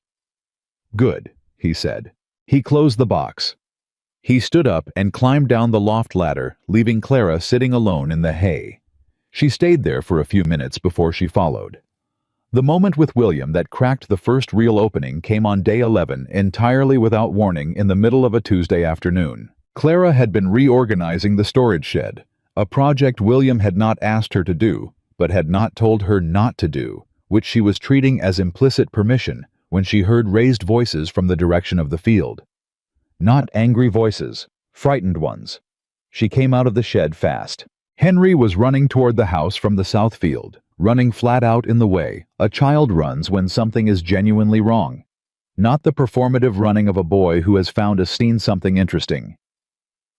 Good, he said. He closed the box. He stood up and climbed down the loft ladder, leaving Clara sitting alone in the hay. She stayed there for a few minutes before she followed. The moment with William that cracked the first real opening came on day 11 entirely without warning in the middle of a Tuesday afternoon. Clara had been reorganizing the storage shed, a project William had not asked her to do, but had not told her not to do, which she was treating as implicit permission when she heard raised voices from the direction of the field. Not angry voices, frightened ones. She came out of the shed fast. Henry was running toward the house from the south field, running flat out in the way a child runs when something is genuinely wrong. Not the performative running of a boy who has seen something interesting.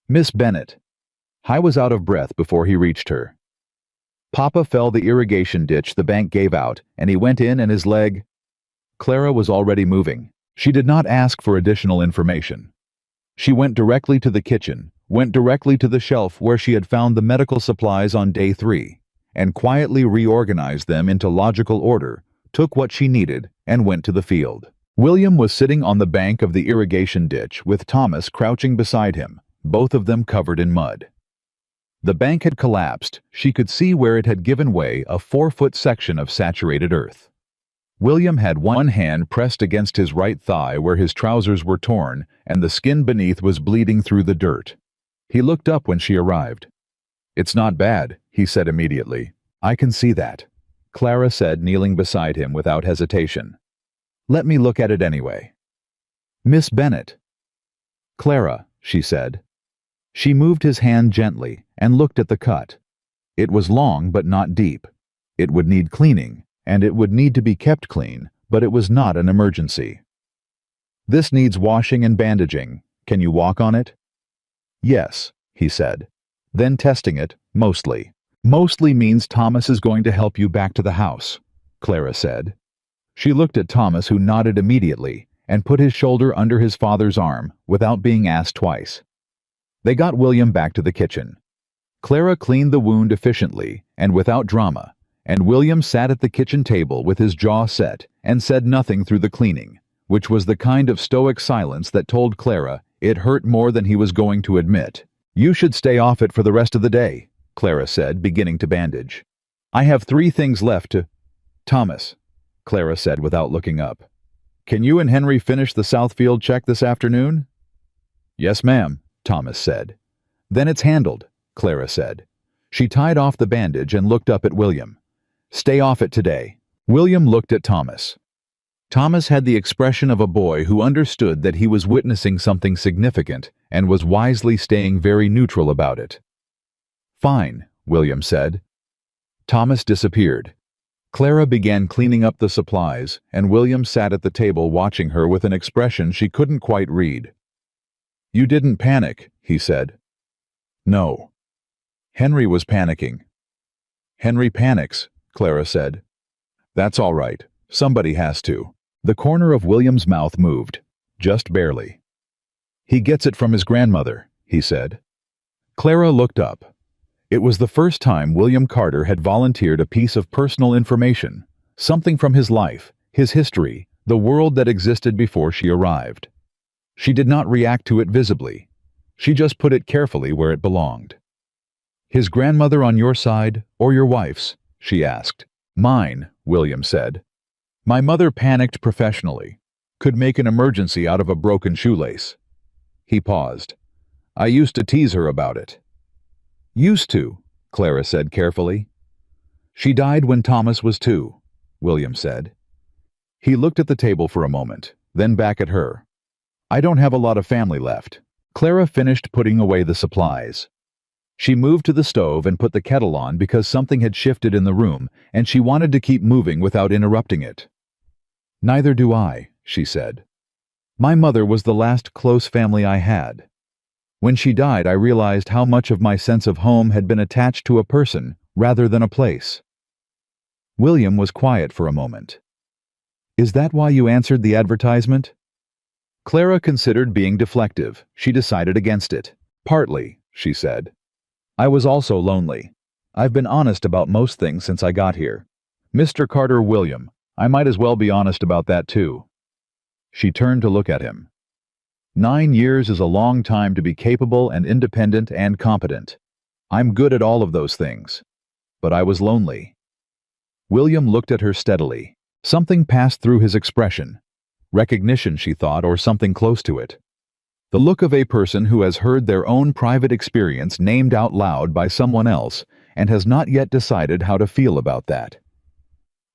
Miss Bennet. I was out of breath before he reached her. Papa fell the irrigation ditch the bank gave out, and he went in and his leg. Clara was already moving. She did not ask for additional information. She went directly to the kitchen, went directly to the shelf where she had found the medical supplies on day 3, and quietly reorganized them into logical order, took what she needed, and went to the field. William was sitting on the bank of the irrigation ditch with Thomas crouching beside him, both of them covered in mud. The bank had collapsed. She could see where it had given way, a 4-foot section of saturated earth. William had one hand pressed against his right thigh where his trousers were torn and the skin beneath was bleeding through the dirt. He looked up when she arrived. It's not bad, he said immediately. I can see that, Clara said, kneeling beside him without hesitation. Let me look at it anyway. Miss Bennet. Clara, she said. She moved his hand gently and looked at the cut. It was long but not deep. It would need cleaning, and it would need to be kept clean, but it was not an emergency. This needs washing and bandaging. Can you walk on it? Yes, he said. Then testing it, mostly. Mostly means Thomas is going to help you back to the house, Clara said. She looked at Thomas, who nodded immediately and put his shoulder under his father's arm without being asked twice. They got William back to the kitchen. Clara cleaned the wound efficiently and without drama, and William sat at the kitchen table with his jaw set and said nothing through the cleaning, which was the kind of stoic silence that told Clara it hurt more than he was going to admit. You should stay off it for the rest of the day, Clara said, beginning to bandage. I have 3 things left to... Thomas, Clara said without looking up. Can you and Henry finish the Southfield check this afternoon? Yes, ma'am, Thomas said. Then it's handled, Clara said. She tied off the bandage and looked up at William. Stay off it today. William looked at Thomas. Thomas had the expression of a boy who understood that he was witnessing something significant and was wisely staying very neutral about it. Fine, William said. Thomas disappeared. Clara began cleaning up the supplies, and William sat at the table watching her with an expression she couldn't quite read. You didn't panic, he said. No. Henry was panicking. Henry panics, Clara said. That's all right. Somebody has to. The corner of William's mouth moved, just barely. He gets it from his grandmother, he said. Clara looked up. It was the first time William Carter had volunteered a piece of personal information, something from his life, his history, the world that existed before she arrived. She did not react to it visibly. She just put it carefully where it belonged. His grandmother on your side, or your wife's? She asked. Mine, William said. My mother panicked professionally. Could make an emergency out of a broken shoelace. He paused. I used to tease her about it. Used to, Clara said carefully. She died when Thomas was 2, William said. He looked at the table for a moment, then back at her. I don't have a lot of family left. Clara finished putting away the supplies. She moved to the stove and put the kettle on because something had shifted in the room, and she wanted to keep moving without interrupting it. Neither do I, she said. My mother was the last close family I had. When she died, I realized how much of my sense of home had been attached to a person rather than a place. William was quiet for a moment. Is that why you answered the advertisement? Clara considered being deflective. She decided against it. Partly, she said. I was also lonely. I've been honest about most things since I got here. Mr. Carter William, I might as well be honest about that too. She turned to look at him. 9 years is a long time to be capable and independent and competent. I'm good at all of those things. But I was lonely. William looked at her steadily. Something passed through his expression. Recognition, she thought, or something close to it. The look of a person who has heard their own private experience named out loud by someone else and has not yet decided how to feel about that.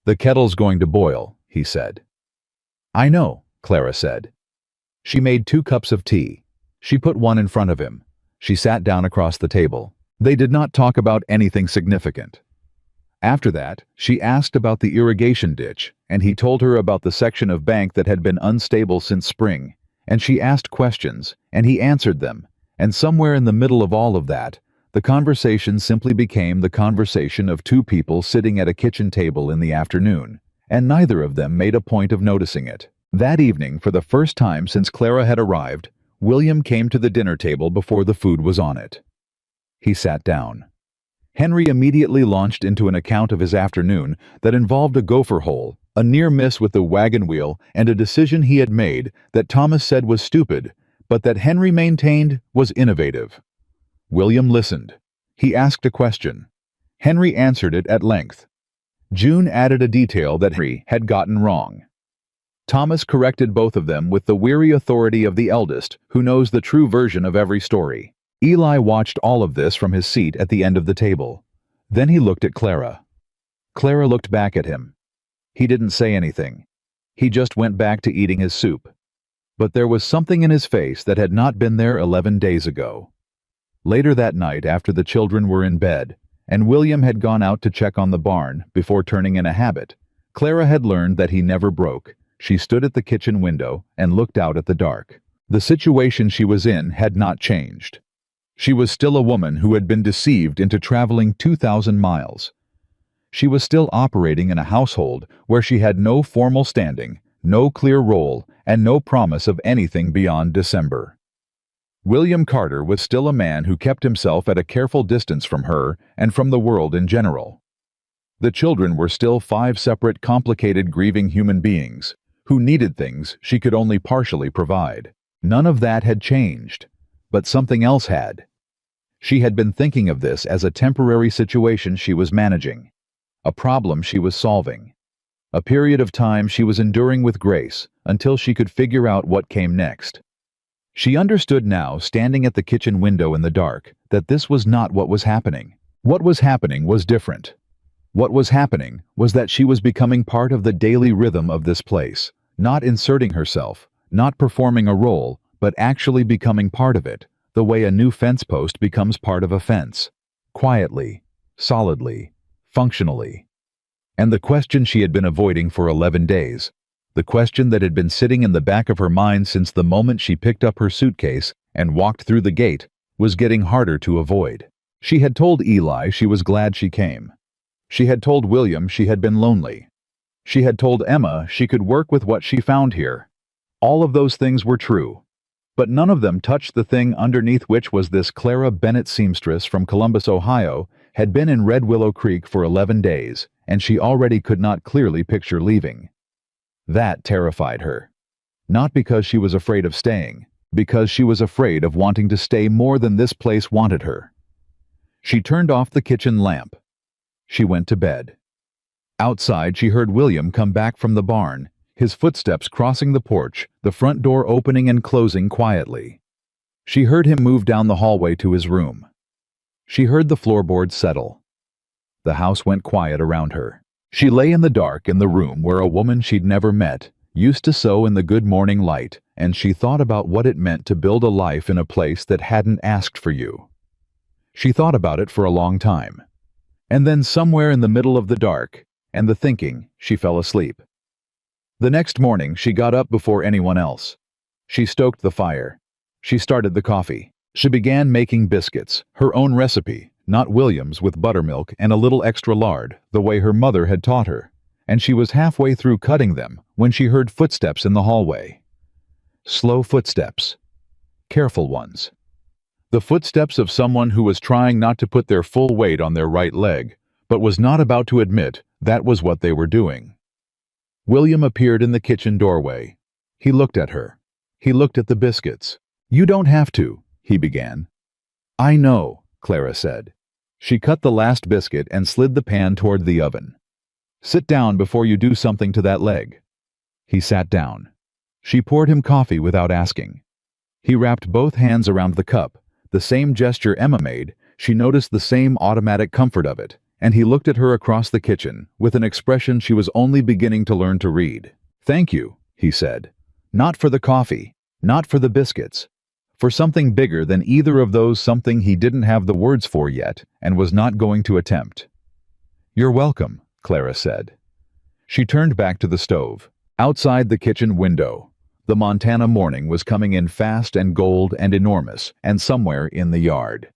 The kettle's going to boil, he said. I know, Clara said. She made 2 cups of tea. She put one in front of him. She sat down across the table. They did not talk about anything significant. After that, she asked about the irrigation ditch, and he told her about the section of bank that had been unstable since spring, and she asked questions, and he answered them, and somewhere in the middle of all of that, the conversation simply became the conversation of 2 people sitting at a kitchen table in the afternoon, and neither of them made a point of noticing it. That evening, for the first time since Clara had arrived, William came to the dinner table before the food was on it. He sat down. Henry immediately launched into an account of his afternoon that involved a gopher hole, a near miss with the wagon wheel, and a decision he had made that Thomas said was stupid, but that Henry maintained was innovative. William listened. He asked a question. Henry answered it at length. June added a detail that Henry had gotten wrong. Thomas corrected both of them with the weary authority of the eldest, who knows the true version of every story. Eli watched all of this from his seat at the end of the table. Then he looked at Clara. Clara looked back at him. He didn't say anything. He just went back to eating his soup. But there was something in his face that had not been there 11 days ago. Later that night, after the children were in bed, and William had gone out to check on the barn before turning in a habit, Clara had learned that he never broke. She stood at the kitchen window and looked out at the dark. The situation she was in had not changed. She was still a woman who had been deceived into traveling 2,000 miles. She was still operating in a household where she had no formal standing, no clear role, and no promise of anything beyond December. William Carter was still a man who kept himself at a careful distance from her and from the world in general. The children were still 5 separate, complicated, grieving human beings who needed things she could only partially provide. None of that had changed. But something else had. She had been thinking of this as a temporary situation she was managing, a problem she was solving, a period of time she was enduring with grace until she could figure out what came next. She understood now, standing at the kitchen window in the dark, that this was not what was happening. What was happening was different. What was happening was that she was becoming part of the daily rhythm of this place, not inserting herself, not performing a role, but actually becoming part of it, the way a new fence post becomes part of a fence. Quietly, solidly, functionally. And the question she had been avoiding for 11 days, the question that had been sitting in the back of her mind since the moment she picked up her suitcase and walked through the gate, was getting harder to avoid. She had told Eli she was glad she came. She had told William she had been lonely. She had told Emma she could work with what she found here. All of those things were true. But none of them touched the thing underneath which was this Clara Bennett seamstress from Columbus, Ohio, had been in Red Willow Creek for 11 days, and she already could not clearly picture leaving. That terrified her. Not because she was afraid of staying, because she was afraid of wanting to stay more than this place wanted her. She turned off the kitchen lamp. She went to bed. Outside, she heard William come back from the barn. his footsteps crossing the porch, the front door opening and closing quietly. She heard him move down the hallway to his room. She heard the floorboards settle. The house went quiet around her. She lay in the dark in the room where a woman she'd never met used to sew in the good morning light, and she thought about what it meant to build a life in a place that hadn't asked for you. She thought about it for a long time. And then somewhere in the middle of the dark and the thinking, she fell asleep. The next morning, she got up before anyone else. She stoked the fire. She started the coffee. She began making biscuits, her own recipe, not William's, with buttermilk and a little extra lard, the way her mother had taught her. And she was halfway through cutting them when she heard footsteps in the hallway. Slow footsteps. Careful ones. The footsteps of someone who was trying not to put their full weight on their right leg, but was not about to admit that was what they were doing. William appeared in the kitchen doorway. He looked at her. He looked at the biscuits. "You don't have to," he began. "I know," Clara said. She cut the last biscuit and slid the pan toward the oven. "Sit down before you do something to that leg." He sat down. She poured him coffee without asking. He wrapped both hands around the cup. The same gesture Emma made, she noticed the same automatic comfort of it, and he looked at her across the kitchen with an expression she was only beginning to learn to read. "Thank you," he said. "Not for the coffee, not for the biscuits. For something bigger than either of those, something he didn't have the words for yet and was not going to attempt." "You're welcome," Clara said. She turned back to the stove. Outside the kitchen window, the Montana morning was coming in fast and gold and enormous, and somewhere in the yard.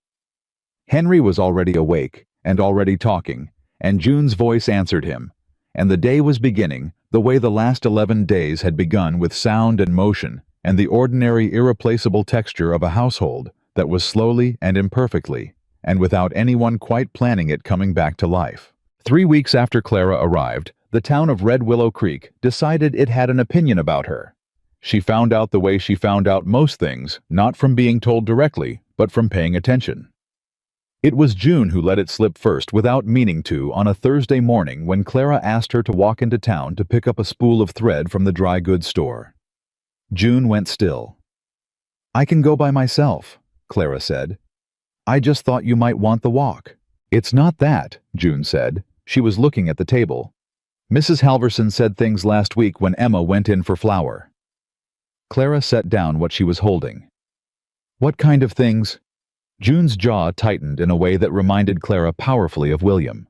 Henry was already awake and already talking, and June's voice answered him, and the day was beginning the way the last 11 days had begun, with sound and motion and the ordinary irreplaceable texture of a household that was slowly and imperfectly, and without anyone quite planning it, coming back to life. 3 weeks after Clara arrived, the town of Red Willow Creek decided it had an opinion about her. She found out the way she found out most things, not from being told directly, but from paying attention. It was June who let it slip first, without meaning to, on a Thursday morning when Clara asked her to walk into town to pick up a spool of thread from the dry goods store. June went still. "I can go by myself," Clara said. "I just thought you might want the walk." "It's not that," June said. She was looking at the table. "Mrs. Halverson said things last week when Emma went in for flour." Clara set down what she was holding. "What kind of things?" June's jaw tightened in a way that reminded Clara powerfully of William.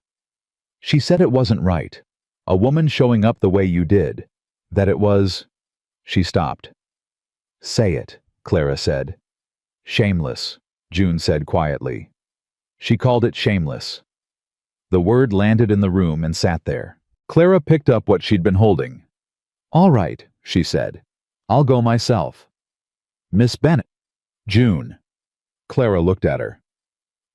"She said it wasn't right. A woman showing up the way you did. That it was—" She stopped. "Say it," Clara said. "Shameless," June said quietly. She called it shameless. The word landed in the room and sat there. Clara picked up what she'd been holding. "All right," she said. "I'll go myself." "Miss Bennet." "June." Clara looked at her.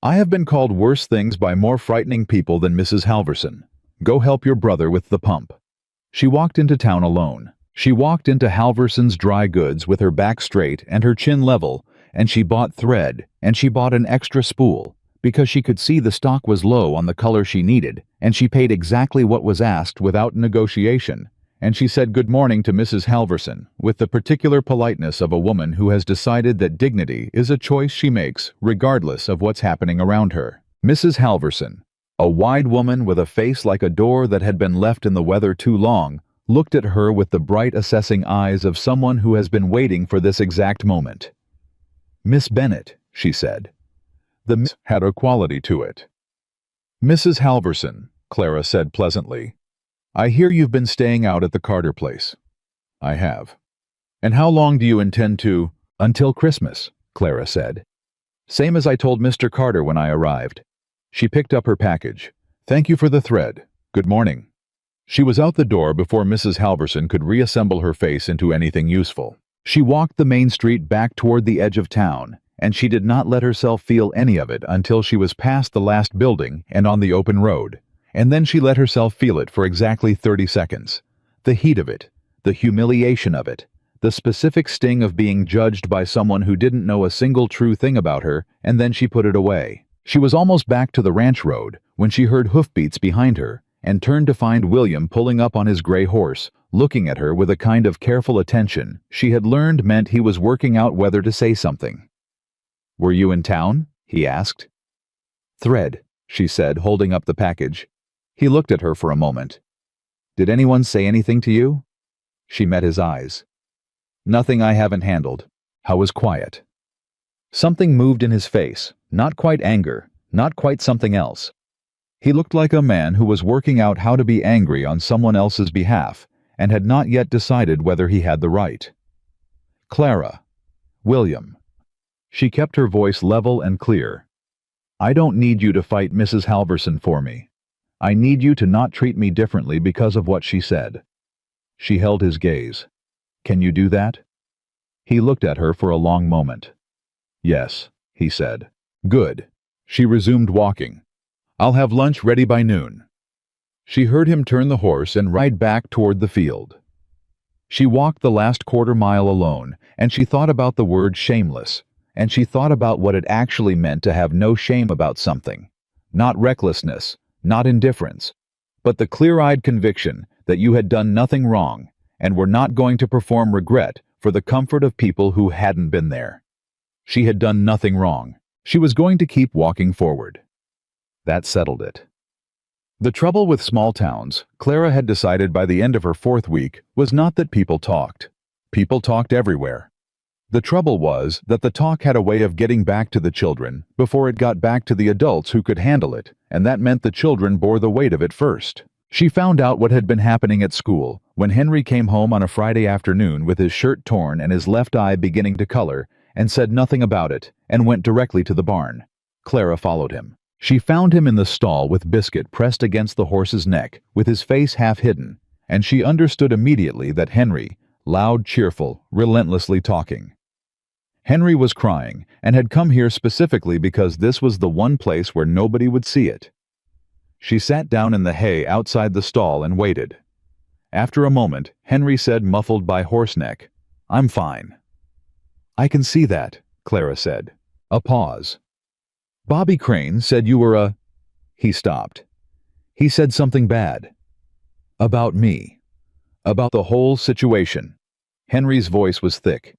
"I have been called worse things by more frightening people than Mrs. Halverson. Go help your brother with the pump." She walked into town alone. She walked into Halverson's dry goods with her back straight and her chin level, and she bought thread, and she bought an extra spool, because she could see the stock was low on the color she needed, and she paid exactly what was asked without negotiation. And she said good morning to Mrs. Halverson with the particular politeness of a woman who has decided that dignity is a choice she makes regardless of what's happening around her. Mrs. Halverson, a wide woman with a face like a door that had been left in the weather too long, looked at her with the bright assessing eyes of someone who has been waiting for this exact moment. "Miss Bennet," she said. The Miss had a quality to it. "Mrs. Halverson," Clara said pleasantly. "I hear you've been staying out at the Carter place." "I have." "And how long do you intend to—" "Until Christmas," Clara said. "Same as I told Mr. Carter when I arrived." She picked up her package. "Thank you for the thread. Good morning." She was out the door before Mrs. Halverson could reassemble her face into anything useful. She walked the main street back toward the edge of town, and she did not let herself feel any of it until she was past the last building and on the open road. And then she let herself feel it for exactly 30 seconds. The heat of it, the humiliation of it, the specific sting of being judged by someone who didn't know a single true thing about her, and then she put it away. She was almost back to the ranch road when she heard hoofbeats behind her, and turned to find William pulling up on his gray horse, looking at her with a kind of careful attention she had learned meant he was working out whether to say something. "Were you in town?" he asked. "Thread," she said, holding up the package. He looked at her for a moment. "Did anyone say anything to you?" She met his eyes. "Nothing I haven't handled." How was quiet. Something moved in his face, not quite anger, not quite something else. He looked like a man who was working out how to be angry on someone else's behalf and had not yet decided whether he had the right. "Clara. William." She kept her voice level and clear. "I don't need you to fight Mrs. Halverson for me. I need you to not treat me differently because of what she said." She held his gaze. "Can you do that?" He looked at her for a long moment. "Yes," he said. "Good." She resumed walking. "I'll have lunch ready by noon." She heard him turn the horse and ride back toward the field. She walked the last quarter-mile alone, and she thought about the word shameless, and she thought about what it actually meant to have no shame about something. Not recklessness, not indifference, but the clear-eyed conviction that you had done nothing wrong and were not going to perform regret for the comfort of people who hadn't been there. She had done nothing wrong. She was going to keep walking forward. That settled it. The trouble with small towns, Clara had decided by the end of her 4th week, was not that people talked. People talked everywhere. The trouble was that the talk had a way of getting back to the children before it got back to the adults who could handle it, and that meant the children bore the weight of it first. She found out what had been happening at school when Henry came home on a Friday afternoon with his shirt torn and his left eye beginning to color, and said nothing about it, and went directly to the barn. Clara followed him. She found him in the stall with Biscuit pressed against the horse's neck, with his face half hidden, and she understood immediately that Henry, loud, cheerful, relentlessly talking. Henry was crying, and had come here specifically because this was the one place where nobody would see it. She sat down in the hay outside the stall and waited. After a moment, Henry said, muffled by horse neck, "I'm fine." "I can see that," Clara said. A pause. "Bobby Crane said you were a—" He stopped. "He said something bad. About me. About the whole situation." Henry's voice was thick.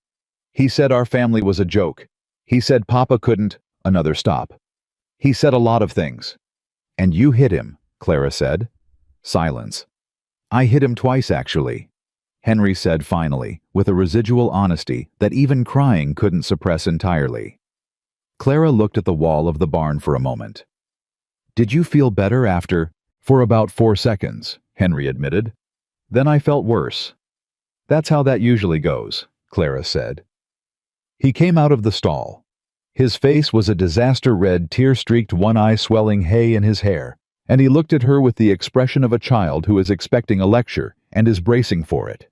"He said our family was a joke. He said Papa couldn't—" Another stop. "He said a lot of things." "And you hit him," Clara said. Silence. "I hit him twice, actually," Henry said finally, with a residual honesty that even crying couldn't suppress entirely. Clara looked at the wall of the barn for a moment. "Did you feel better after—" "For about 4 seconds," Henry admitted. "Then I felt worse." "That's how that usually goes," Clara said. He came out of the stall. His face was a disaster red, tear-streaked, one-eye swelling hay in his hair, and he looked at her with the expression of a child who is expecting a lecture and is bracing for it.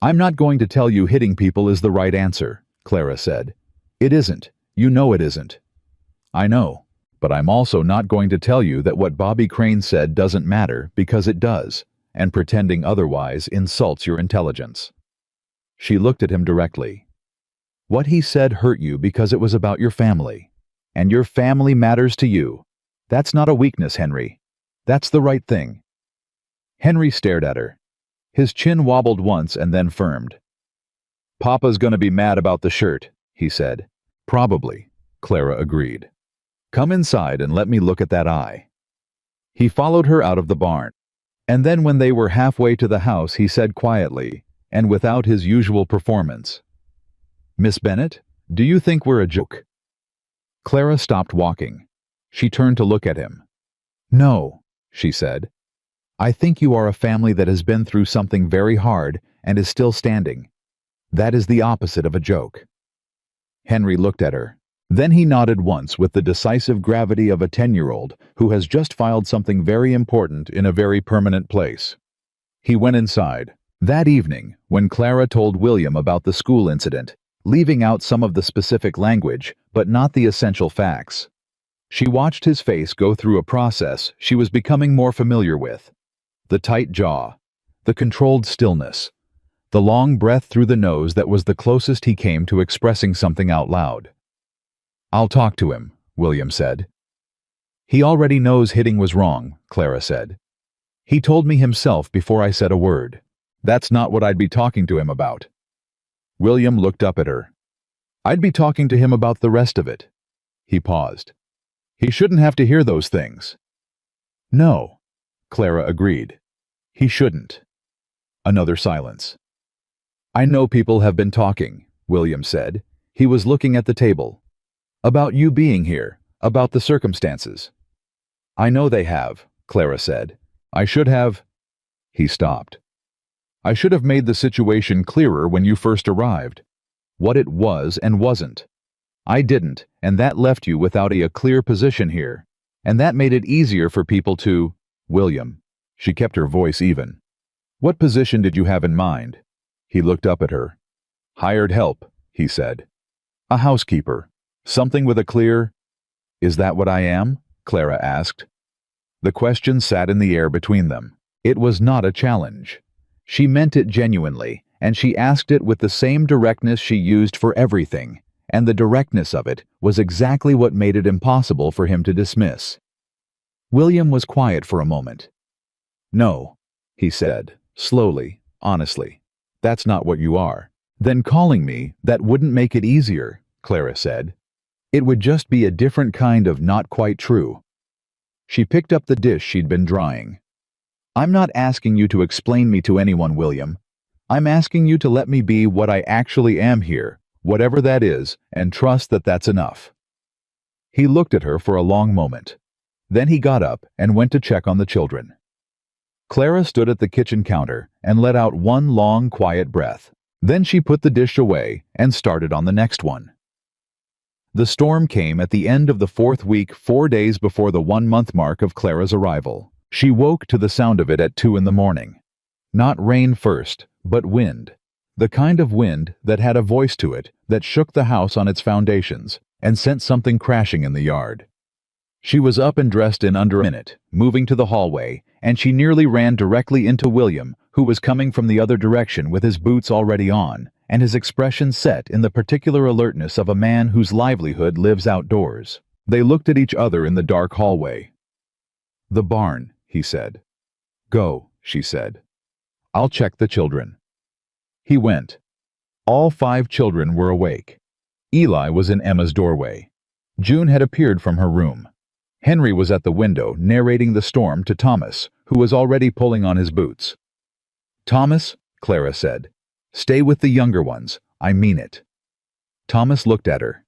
"I'm not going to tell you hitting people is the right answer," Clara said. "It isn't. You know it isn't." "I know, but I'm also not going to tell you that what Bobby Crane said doesn't matter because it does, and pretending otherwise insults your intelligence." She looked at him directly. "What he said hurt you because it was about your family, and your family matters to you. That's not a weakness, Henry. That's the right thing." Henry stared at her. His chin wobbled once and then firmed. "Papa's gonna be mad about the shirt," he said. "Probably," Clara agreed. "Come inside and let me look at that eye." He followed her out of the barn, and then when they were halfway to the house he said quietly, and without his usual performance, "Miss Bennet, do you think we're a joke?" Clara stopped walking. She turned to look at him. "No," she said. "I think you are a family that has been through something very hard and is still standing. That is the opposite of a joke." Henry looked at her. Then he nodded once with the decisive gravity of a 10-year-old who has just filed something very important in a very permanent place. He went inside. That evening, when Clara told William about the school incident, leaving out some of the specific language, but not the essential facts, she watched his face go through a process she was becoming more familiar with. The tight jaw, the controlled stillness, the long breath through the nose that was the closest he came to expressing something out loud. "I'll talk to him," William said. "He already knows hitting was wrong," Clara said. He told me himself before I said a word. That's not what I'd be talking to him about. William looked up at her. I'd be talking to him about the rest of it. He paused. He shouldn't have to hear those things. No, Clara agreed. He shouldn't. Another silence. I know people have been talking, William said. He was looking at the table. About you being here, about the circumstances. I know they have, Clara said. I should have... He stopped. I should have made the situation clearer when you first arrived. What it was and wasn't. I didn't, and that left you without a clear position here. And that made it easier for people to... William. She kept her voice even. What position did you have in mind? He looked up at her. Hired help, he said. A housekeeper. Something with a clear... Is that what I am? Clara asked. The question sat in the air between them. It was not a challenge. She meant it genuinely, and she asked it with the same directness she used for everything, and the directness of it was exactly what made it impossible for him to dismiss. William was quiet for a moment. No, he said, slowly, honestly. That's not what you are. Then calling me, that wouldn't make it easier, Clara said. It would just be a different kind of not quite true. She picked up the dish she'd been drying. I'm not asking you to explain me to anyone, William. I'm asking you to let me be what I actually am here, whatever that is, and trust that that's enough. He looked at her for a long moment. Then he got up and went to check on the children. Clara stood at the kitchen counter and let out one long, quiet breath. Then she put the dish away and started on the next one. The storm came at the end of the 4th week, 4 days before the 1-month mark of Clara's arrival. She woke to the sound of it at 2 in the morning. Not rain first, but wind. The kind of wind that had a voice to it that shook the house on its foundations and sent something crashing in the yard. She was up and dressed in under a minute, moving to the hallway, and she nearly ran directly into William, who was coming from the other direction with his boots already on, and his expression set in the particular alertness of a man whose livelihood lives outdoors. They looked at each other in the dark hallway. The barn, he said. Go, she said. I'll check the children. He went. All 5 children were awake. Eli was in Emma's doorway. June had appeared from her room. Henry was at the window narrating the storm to Thomas, who was already pulling on his boots. Thomas, Clara said, stay with the younger ones. I mean it. Thomas looked at her.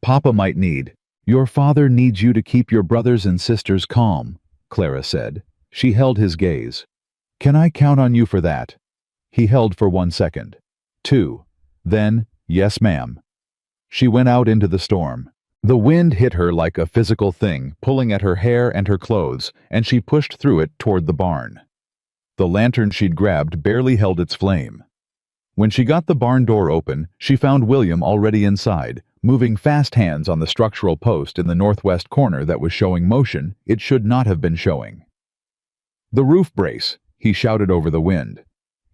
Papa might need. Your father needs you to keep your brothers and sisters calm, Clara said. She held his gaze. Can I count on you for that? He held for 1 second. 2. Then, yes, ma'am. She went out into the storm. The wind hit her like a physical thing, pulling at her hair and her clothes, and she pushed through it toward the barn. The lantern she'd grabbed barely held its flame. When she got the barn door open, she found William already inside, moving fast hands on the structural post in the northwest corner that was showing motion it should not have been showing. The roof brace, he shouted over the wind.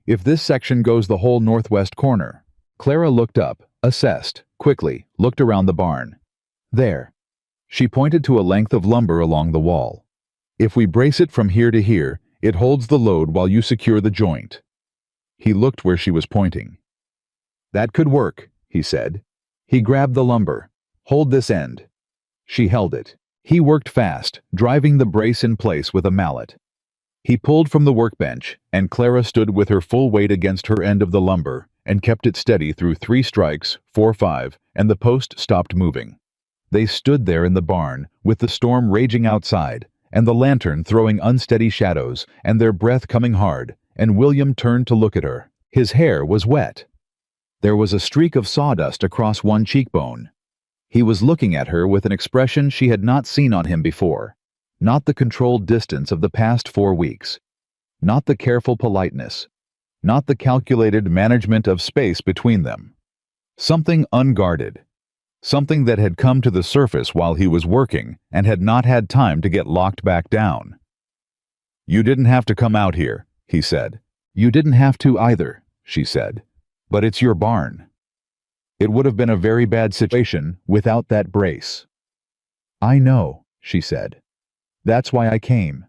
If this section goes the whole northwest corner. Clara looked up, assessed, quickly, looked around the barn. There. She pointed to a length of lumber along the wall. If we brace it from here to here, it holds the load while you secure the joint. He looked where she was pointing. That could work, he said. He grabbed the lumber. Hold this end. She held it. He worked fast, driving the brace in place with a mallet. He pulled from the workbench, and Clara stood with her full weight against her end of the lumber and kept it steady through 3 strikes, 4, 5, and the post stopped moving. They stood there in the barn, with the storm raging outside, and the lantern throwing unsteady shadows, and their breath coming hard, and William turned to look at her. His hair was wet. There was a streak of sawdust across one cheekbone. He was looking at her with an expression she had not seen on him before. Not the controlled distance of the past 4 weeks. Not the careful politeness. Not the calculated management of space between them. Something unguarded. Something that had come to the surface while he was working and had not had time to get locked back down. You didn't have to come out here, he said. You didn't have to either, she said. But it's your barn. It would have been a very bad situation without that brace. I know, she said. That's why I came.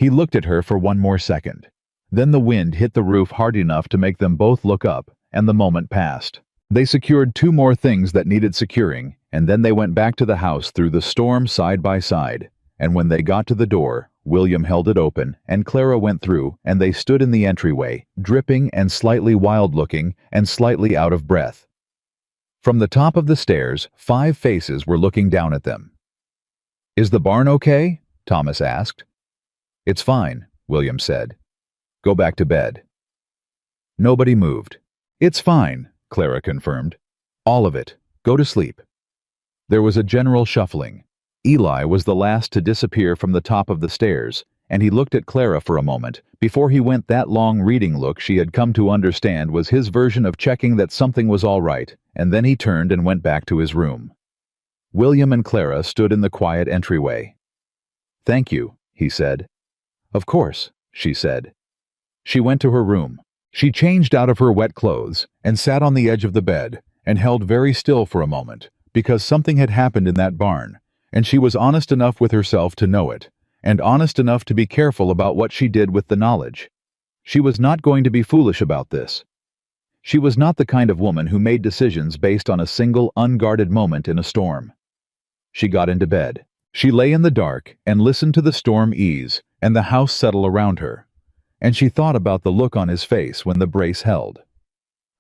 He looked at her for one more second. Then the wind hit the roof hard enough to make them both look up, and the moment passed. They secured 2 more things that needed securing, and then they went back to the house through the storm side by side. And when they got to the door, William held it open, and Clara went through, and they stood in the entryway, dripping and slightly wild-looking and slightly out of breath. From the top of the stairs, 5 faces were looking down at them. "Is the barn okay?" Thomas asked. "It's fine," William said. "Go back to bed." Nobody moved. "It's fine," Clara confirmed. "All of it. Go to sleep." There was a general shuffling. Eli was the last to disappear from the top of the stairs, and he looked at Clara for a moment before he went that long reading look she had come to understand was his version of checking that something was all right, and then he turned and went back to his room. William and Clara stood in the quiet entryway. "Thank you," he said. "Of course," she said. She went to her room. She changed out of her wet clothes and sat on the edge of the bed and held very still for a moment because something had happened in that barn, and she was honest enough with herself to know it, and honest enough to be careful about what she did with the knowledge. She was not going to be foolish about this. She was not the kind of woman who made decisions based on a single unguarded moment in a storm. She got into bed. She lay in the dark and listened to the storm ease and the house settle around her, and she thought about the look on his face when the brace held.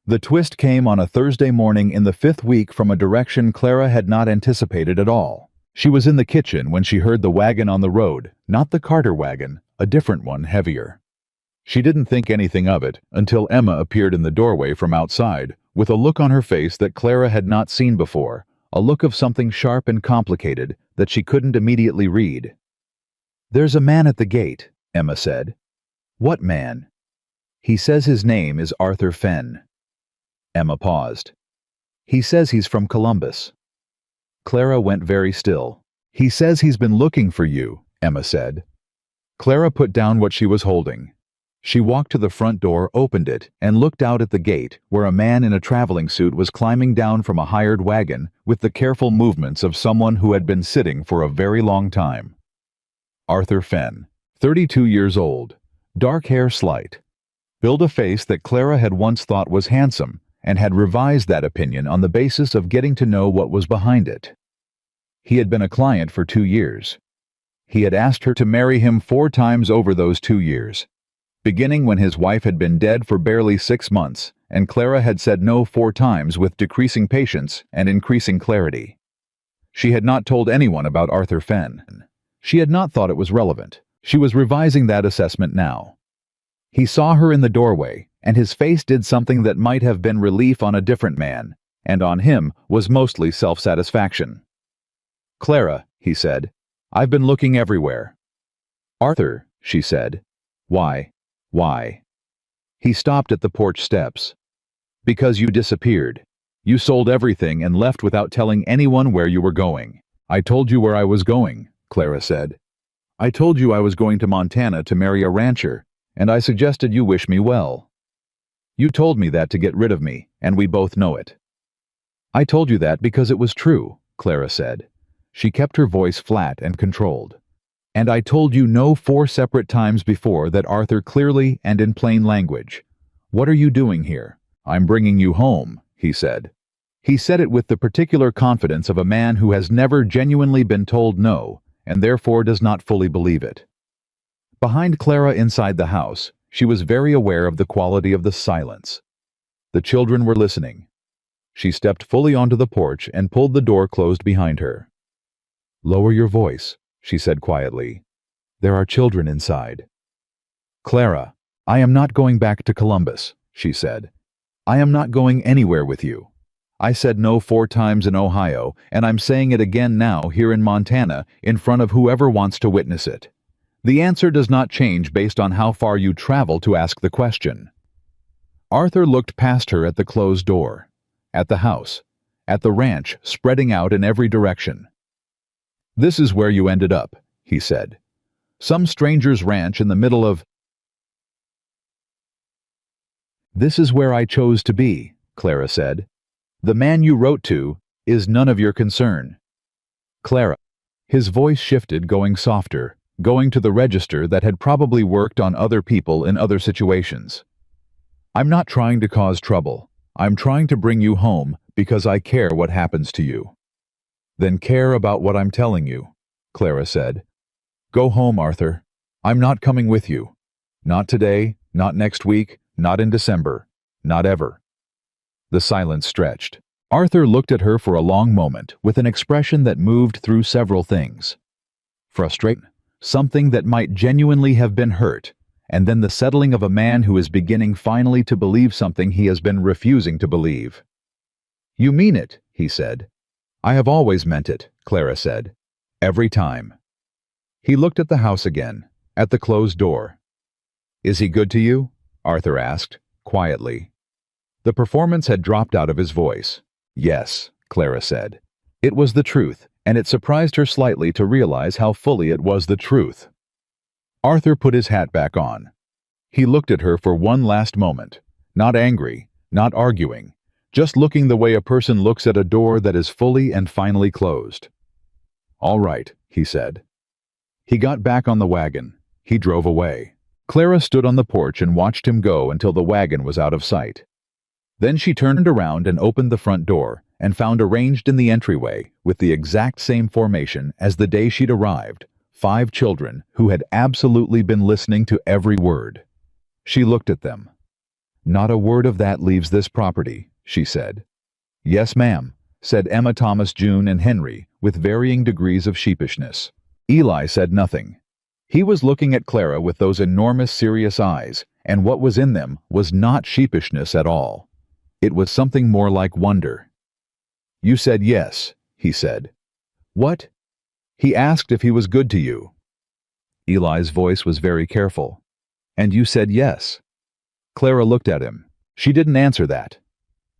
The twist came on a Thursday morning in the 5th week from a direction Clara had not anticipated at all. She was in the kitchen when she heard the wagon on the road, not the Carter wagon, a different one, heavier. She didn't think anything of it until Emma appeared in the doorway from outside, with a look on her face that Clara had not seen before, a look of something sharp and complicated that she couldn't immediately read. "There's a man at the gate," Emma said. "What man?" "He says his name is Arthur Fenn." Emma paused. "He says he's from Columbus." Clara went very still. "He says he's been looking for you," Emma said. Clara put down what she was holding. She walked to the front door, opened it, and looked out at the gate, where a man in a traveling suit was climbing down from a hired wagon with the careful movements of someone who had been sitting for a very long time. Arthur Fenn, 32 years old, dark hair slight, build a face that Clara had once thought was handsome, and had revised that opinion on the basis of getting to know what was behind it. He had been a client for 2 years. He had asked her to marry him 4 times over those 2 years, beginning when his wife had been dead for barely 6 months, and Clara had said no 4 times with decreasing patience and increasing clarity. She had not told anyone about Arthur Fenn. She had not thought it was relevant. She was revising that assessment now. He saw her in the doorway, and his face did something that might have been relief on a different man, and on him was mostly self-satisfaction. "Clara," he said, "I've been looking everywhere." "Arthur," she said. Why? He stopped at the porch steps. "Because you disappeared. You sold everything and left without telling anyone where you were going." "I told you where I was going," Clara said. "I told you I was going to Montana to marry a rancher, and I suggested you wish me well. You told me that to get rid of me, and we both know it." "I told you that because it was true," Clara said. She kept her voice flat and controlled. "And I told you no 4 separate times before that Arthur clearly and in plain language. What are you doing here?" "I'm bringing you home," he said. He said it with the particular confidence of a man who has never genuinely been told no, and therefore does not fully believe it. Behind Clara inside the house, she was very aware of the quality of the silence. The children were listening. She stepped fully onto the porch and pulled the door closed behind her. "Lower your voice," she said quietly. "There are children inside." "Clara, I am not going back to Columbus," she said. "I am not going anywhere with you. I said no 4 times in Ohio, and I'm saying it again now here in Montana in front of whoever wants to witness it. The answer does not change based on how far you travel to ask the question." Arthur looked past her at the closed door, at the house, at the ranch spreading out in every direction. "This is where you ended up," he said. "Some stranger's ranch in the middle of—" "This is where I chose to be," Clara said. "The man you wrote to is none of your concern." "Clara." His voice shifted, going softer, going to the register that had probably worked on other people in other situations. I'm not trying to cause trouble. I'm trying to bring you home because I care what happens to you. Then care about what I'm telling you, Clara said. Go home, Arthur. I'm not coming with you. Not today, not next week, not in December, not ever. The silence stretched. Arthur looked at her for a long moment with an expression that moved through several things. Frustration, something that might genuinely have been hurt, and then the settling of a man who is beginning finally to believe something he has been refusing to believe. You mean it, he said. I have always meant it, Clara said. Every time. He looked at the house again, at the closed door. Is he good to you? Arthur asked, quietly. The performance had dropped out of his voice. Yes, Clara said. It was the truth, and it surprised her slightly to realize how fully it was the truth. Arthur put his hat back on. He looked at her for one last moment, not angry, not arguing, just looking the way a person looks at a door that is fully and finally closed. All right, he said. He got back on the wagon. He drove away. Clara stood on the porch and watched him go until the wagon was out of sight. Then she turned around and opened the front door and found arranged in the entryway, with the exact same formation as the day she'd arrived, 5 children who had absolutely been listening to every word. She looked at them. Not a word of that leaves this property, she said. Yes, ma'am, said Emma, Thomas, June, and Henry, with varying degrees of sheepishness. Eli said nothing. He was looking at Clara with those enormous serious eyes, and what was in them was not sheepishness at all. It was something more like wonder. You said yes, he said. What? He asked if he was good to you. Eli's voice was very careful. And you said yes. Clara looked at him. She didn't answer that.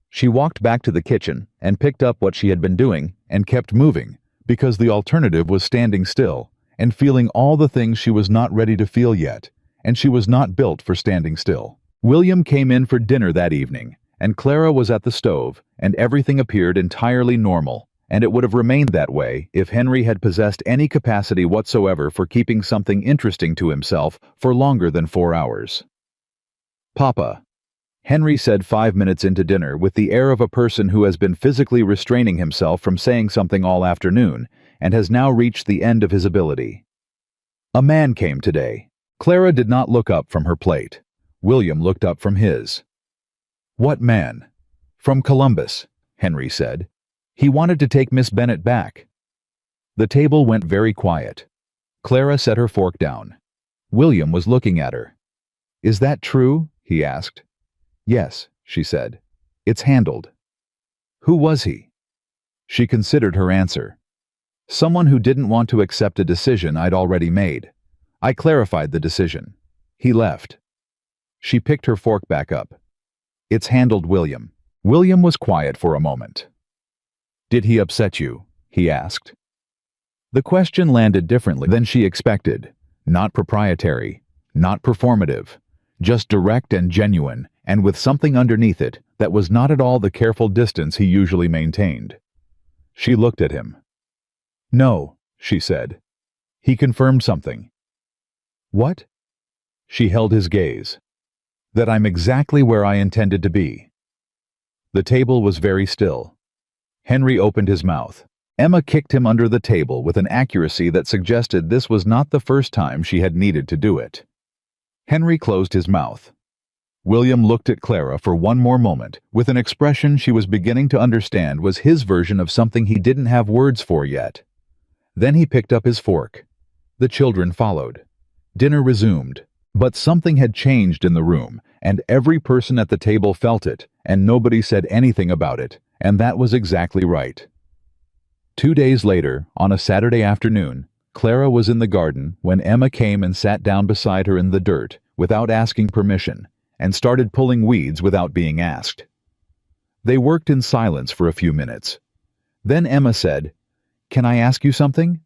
She walked back to the kitchen and picked up what she had been doing and kept moving, because the alternative was standing still and feeling all the things she was not ready to feel yet, and she was not built for standing still. William came in for dinner that evening, and Clara was at the stove, and everything appeared entirely normal, and it would have remained that way if Henry had possessed any capacity whatsoever for keeping something interesting to himself for longer than 4 hours. Papa, Henry said 5 minutes into dinner with the air of a person who has been physically restraining himself from saying something all afternoon and has now reached the end of his ability. A man came today. Clara did not look up from her plate. William looked up from his. What man? From Columbus, Henry said. He wanted to take Miss Bennet back. The table went very quiet. Clara set her fork down. William was looking at her. Is that true? He asked. Yes, she said. It's handled. Who was he? She considered her answer. Someone who didn't want to accept a decision I'd already made. I clarified the decision. He left. She picked her fork back up. It's handled, William. William was quiet for a moment. Did he upset you? He asked. The question landed differently than she expected. Not proprietary, not performative, just direct and genuine, and with something underneath it that was not at all the careful distance he usually maintained. She looked at him. No, she said. He confirmed something. What? She held his gaze. That I'm exactly where I intended to be. The table was very still. Henry opened his mouth. Emma kicked him under the table with an accuracy that suggested this was not the first time she had needed to do it. Henry closed his mouth. William looked at Clara for one more moment with an expression she was beginning to understand was his version of something he didn't have words for yet. Then he picked up his fork. The children followed. Dinner resumed, but something had changed in the room, and every person at the table felt it, and nobody said anything about it, and that was exactly right. 2 days later, on a Saturday afternoon, Clara was in the garden when Emma came and sat down beside her in the dirt without asking permission, and started pulling weeds without being asked. They worked in silence for a few minutes. Then Emma said, "Can I ask you something?"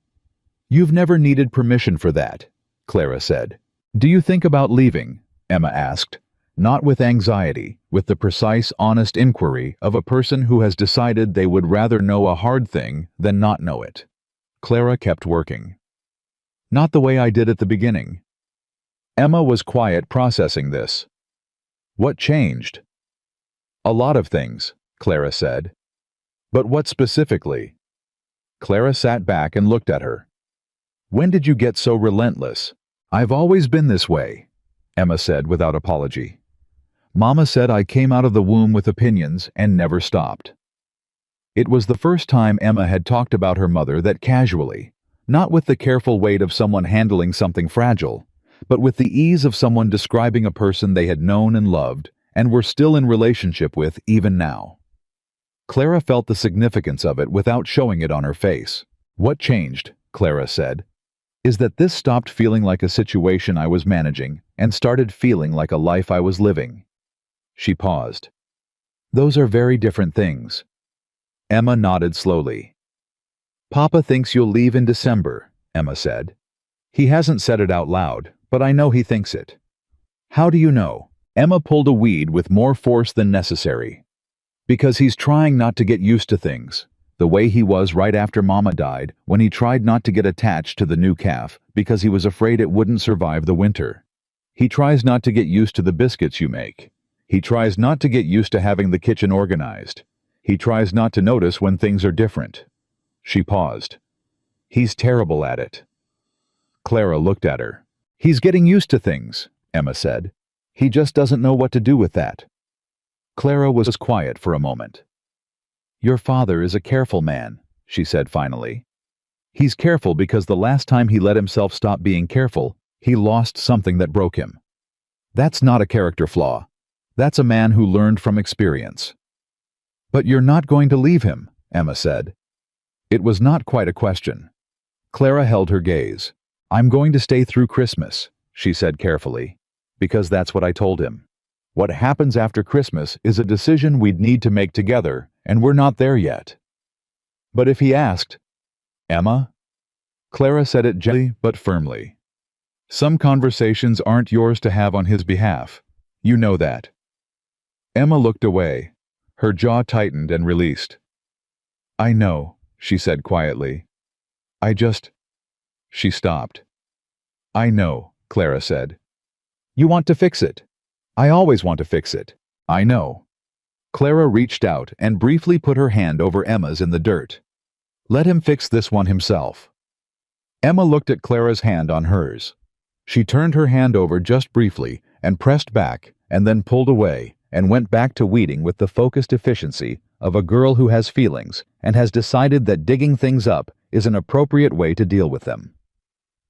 "You've never needed permission for that," Clara said. "Do you think about leaving?" Emma asked, not with anxiety, with the precise, honest inquiry of a person who has decided they would rather know a hard thing than not know it. Clara kept working. Not the way I did at the beginning. Emma was quiet, processing this. What changed? A lot of things, Clara said. But what specifically? Clara sat back and looked at her. When did you get so relentless? I've always been this way, Emma said without apology. Mama said I came out of the womb with opinions and never stopped. It was the first time Emma had talked about her mother that casually, not with the careful weight of someone handling something fragile, but with the ease of someone describing a person they had known and loved and were still in relationship with even now. Clara felt the significance of it without showing it on her face. What changed, Clara said, is that this stopped feeling like a situation I was managing and started feeling like a life I was living. She paused. Those are very different things. Emma nodded slowly. Papa thinks you'll leave in December, Emma said. He hasn't said it out loud, but I know he thinks it. How do you know? Emma pulled a weed with more force than necessary. Because he's trying not to get used to things, the way he was right after Mama died when he tried not to get attached to the new calf because he was afraid it wouldn't survive the winter. He tries not to get used to the biscuits you make. He tries not to get used to having the kitchen organized. He tries not to notice when things are different. She paused. He's terrible at it. Clara looked at her. He's getting used to things, Emma said. He just doesn't know what to do with that. Clara was quiet for a moment. Your father is a careful man, she said finally. He's careful because the last time he let himself stop being careful, he lost something that broke him. That's not a character flaw. That's a man who learned from experience. But you're not going to leave him, Emma said. It was not quite a question. Clara held her gaze. I'm going to stay through Christmas, she said carefully, because that's what I told him. What happens after Christmas is a decision we'd need to make together, and we're not there yet. But if he asked, Emma? Clara said it gently but firmly. Some conversations aren't yours to have on his behalf. You know that. Emma looked away. Her jaw tightened and released. I know, she said quietly. She stopped. I know, Clara said. You want to fix it. I always want to fix it. I know. Clara reached out and briefly put her hand over Emma's in the dirt. Let him fix this one himself. Emma looked at Clara's hand on hers. She turned her hand over just briefly and pressed back and then pulled away and went back to weeding with the focused efficiency of a girl who has feelings and has decided that digging things up is an appropriate way to deal with them.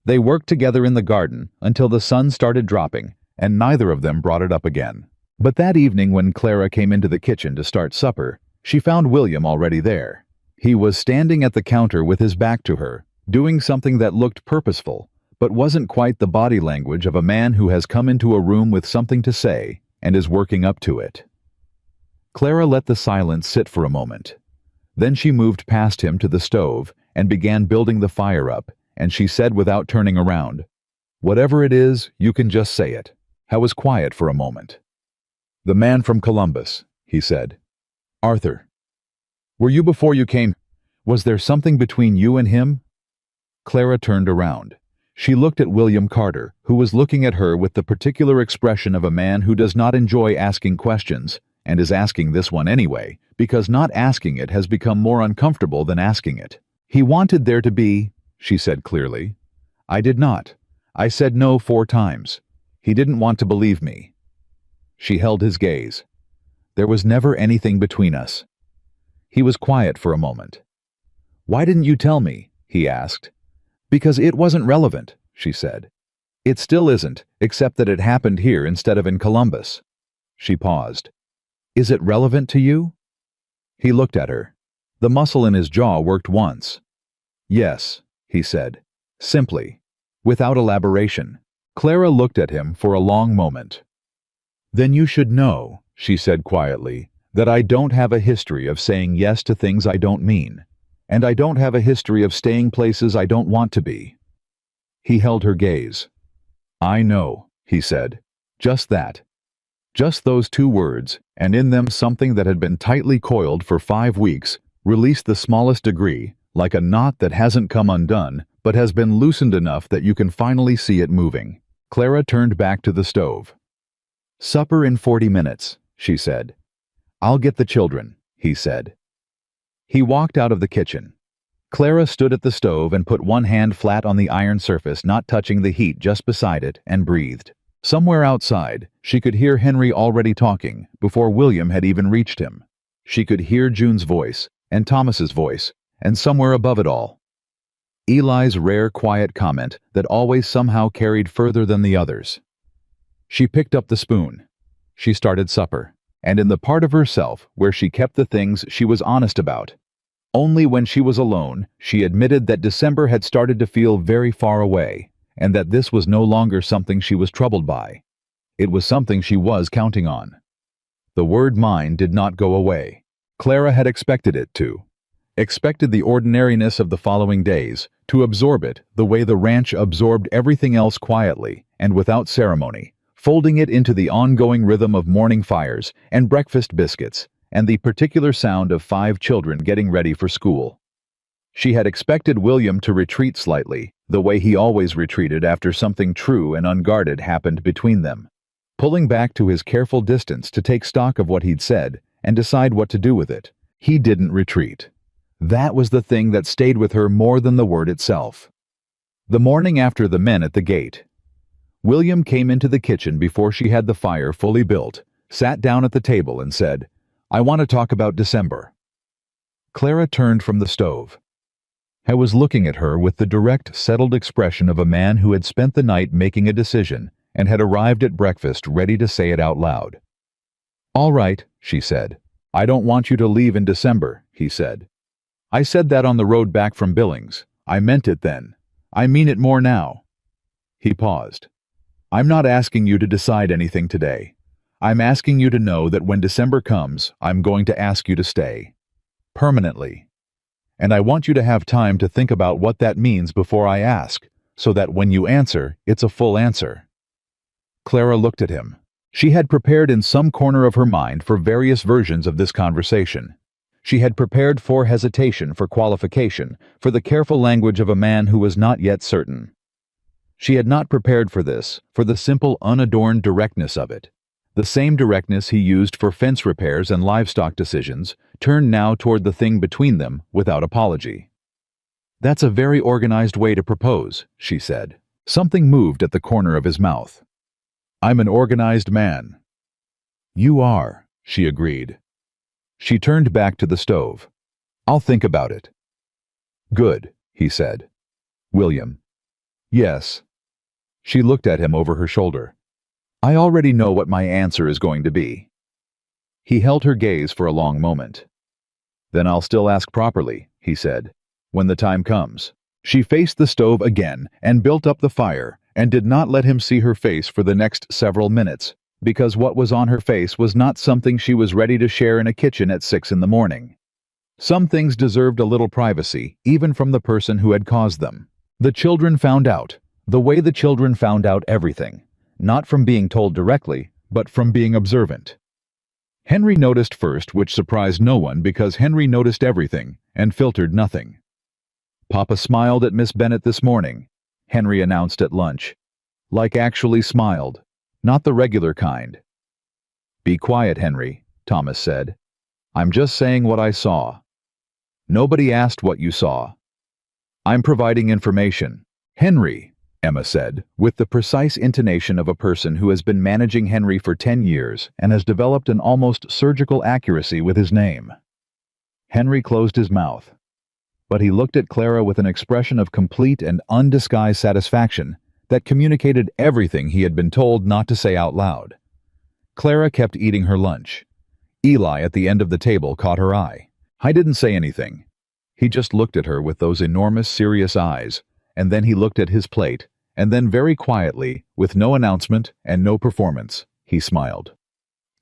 They worked together in the garden until the sun started dropping, and neither of them brought it up again. But that evening when Clara came into the kitchen to start supper, she found William already there. He was standing at the counter with his back to her, doing something that looked purposeful, but wasn't quite the body language of a man who has come into a room with something to say and is working up to it. Clara let the silence sit for a moment. Then she moved past him to the stove and began building the fire up, and she said without turning around, Whatever it is, you can just say it. I was quiet for a moment. The man from Columbus, he said. Arthur. Were you before you came? Was there something between you and him? Clara turned around. She looked at William Carter, who was looking at her with the particular expression of a man who does not enjoy asking questions, and is asking this one anyway, because not asking it has become more uncomfortable than asking it. He wanted there to be, she said clearly. I did not. I said no 4 times. He didn't want to believe me. She held his gaze. There was never anything between us. He was quiet for a moment. Why didn't you tell me? He asked. Because it wasn't relevant, she said. It still isn't, except that it happened here instead of in Columbus. She paused. Is it relevant to you? He looked at her. The muscle in his jaw worked once. Yes, he said, simply, without elaboration. Clara looked at him for a long moment. Then you should know, she said quietly, that I don't have a history of saying yes to things I don't mean, and I don't have a history of staying places I don't want to be. He held her gaze. I know, he said. Just that. Just those 2 words, and in them something that had been tightly coiled for 5 weeks, released the smallest degree, like a knot that hasn't come undone, but has been loosened enough that you can finally see it moving. Clara turned back to the stove. "Supper in 40 minutes, she said. "I'll get the children," he said. He walked out of the kitchen. Clara stood at the stove and put one hand flat on the iron surface, not touching the heat just beside it, and breathed. Somewhere outside, she could hear Henry already talking, before William had even reached him. She could hear June's voice, and Thomas's voice, and somewhere above it all, Eli's rare quiet comment that always somehow carried further than the others. She picked up the spoon. She started supper, and in the part of herself where she kept the things she was honest about. Only when she was alone, she admitted that December had started to feel very far away, and that this was no longer something she was troubled by. It was something she was counting on. The word mine did not go away. Clara had expected it to. Expected the ordinariness of the following days, to absorb it the way the ranch absorbed everything else quietly and without ceremony, folding it into the ongoing rhythm of morning fires and breakfast biscuits and the particular sound of 5 children getting ready for school. She had expected William to retreat slightly, the way he always retreated after something true and unguarded happened between them, pulling back to his careful distance to take stock of what he'd said and decide what to do with it. He didn't retreat. That was the thing that stayed with her more than the word itself. The morning after the men at the gate, William came into the kitchen before she had the fire fully built, sat down at the table and said, "I want to talk about December." Clara turned from the stove. I was looking at her with the direct, settled expression of a man who had spent the night making a decision and had arrived at breakfast ready to say it out loud. "All right," she said. "I don't want you to leave in December," he said. "I said that on the road back from Billings. I meant it then. I mean it more now." He paused. "I'm not asking you to decide anything today. I'm asking you to know that when December comes, I'm going to ask you to stay. Permanently. And I want you to have time to think about what that means before I ask, so that when you answer, it's a full answer." Clara looked at him. She had prepared in some corner of her mind for various versions of this conversation. She had prepared for hesitation, for qualification, for the careful language of a man who was not yet certain. She had not prepared for this, for the simple, unadorned directness of it. The same directness he used for fence repairs and livestock decisions, turned now toward the thing between them without apology. "That's a very organized way to propose," she said. Something moved at the corner of his mouth. "I'm an organized man." "You are," she agreed. She turned back to the stove. "I'll think about it." "Good," he said. "William." "Yes." She looked at him over her shoulder. "I already know what my answer is going to be." He held her gaze for a long moment. "Then I'll still ask properly," he said, "when the time comes." She faced the stove again and built up the fire and did not let him see her face for the next several minutes, because what was on her face was not something she was ready to share in a kitchen at 6 in the morning. Some things deserved a little privacy, even from the person who had caused them. The children found out, the way the children found out everything, not from being told directly, but from being observant. Henry noticed first, which surprised no one because Henry noticed everything and filtered nothing. "Papa smiled at Miss Bennet this morning," Henry announced at lunch. "Like actually smiled. Not the regular kind." "Be quiet, Henry," Thomas said. "I'm just saying what I saw." "Nobody asked what you saw." "I'm providing information." "Henry," Emma said, with the precise intonation of a person who has been managing Henry for 10 years and has developed an almost surgical accuracy with his name. Henry closed his mouth, but he looked at Clara with an expression of complete and undisguised satisfaction that communicated everything he had been told not to say out loud. Clara kept eating her lunch. Eli at the end of the table caught her eye. I didn't say anything. He just looked at her with those enormous, serious eyes, and then he looked at his plate, and then very quietly, with no announcement and no performance, he smiled.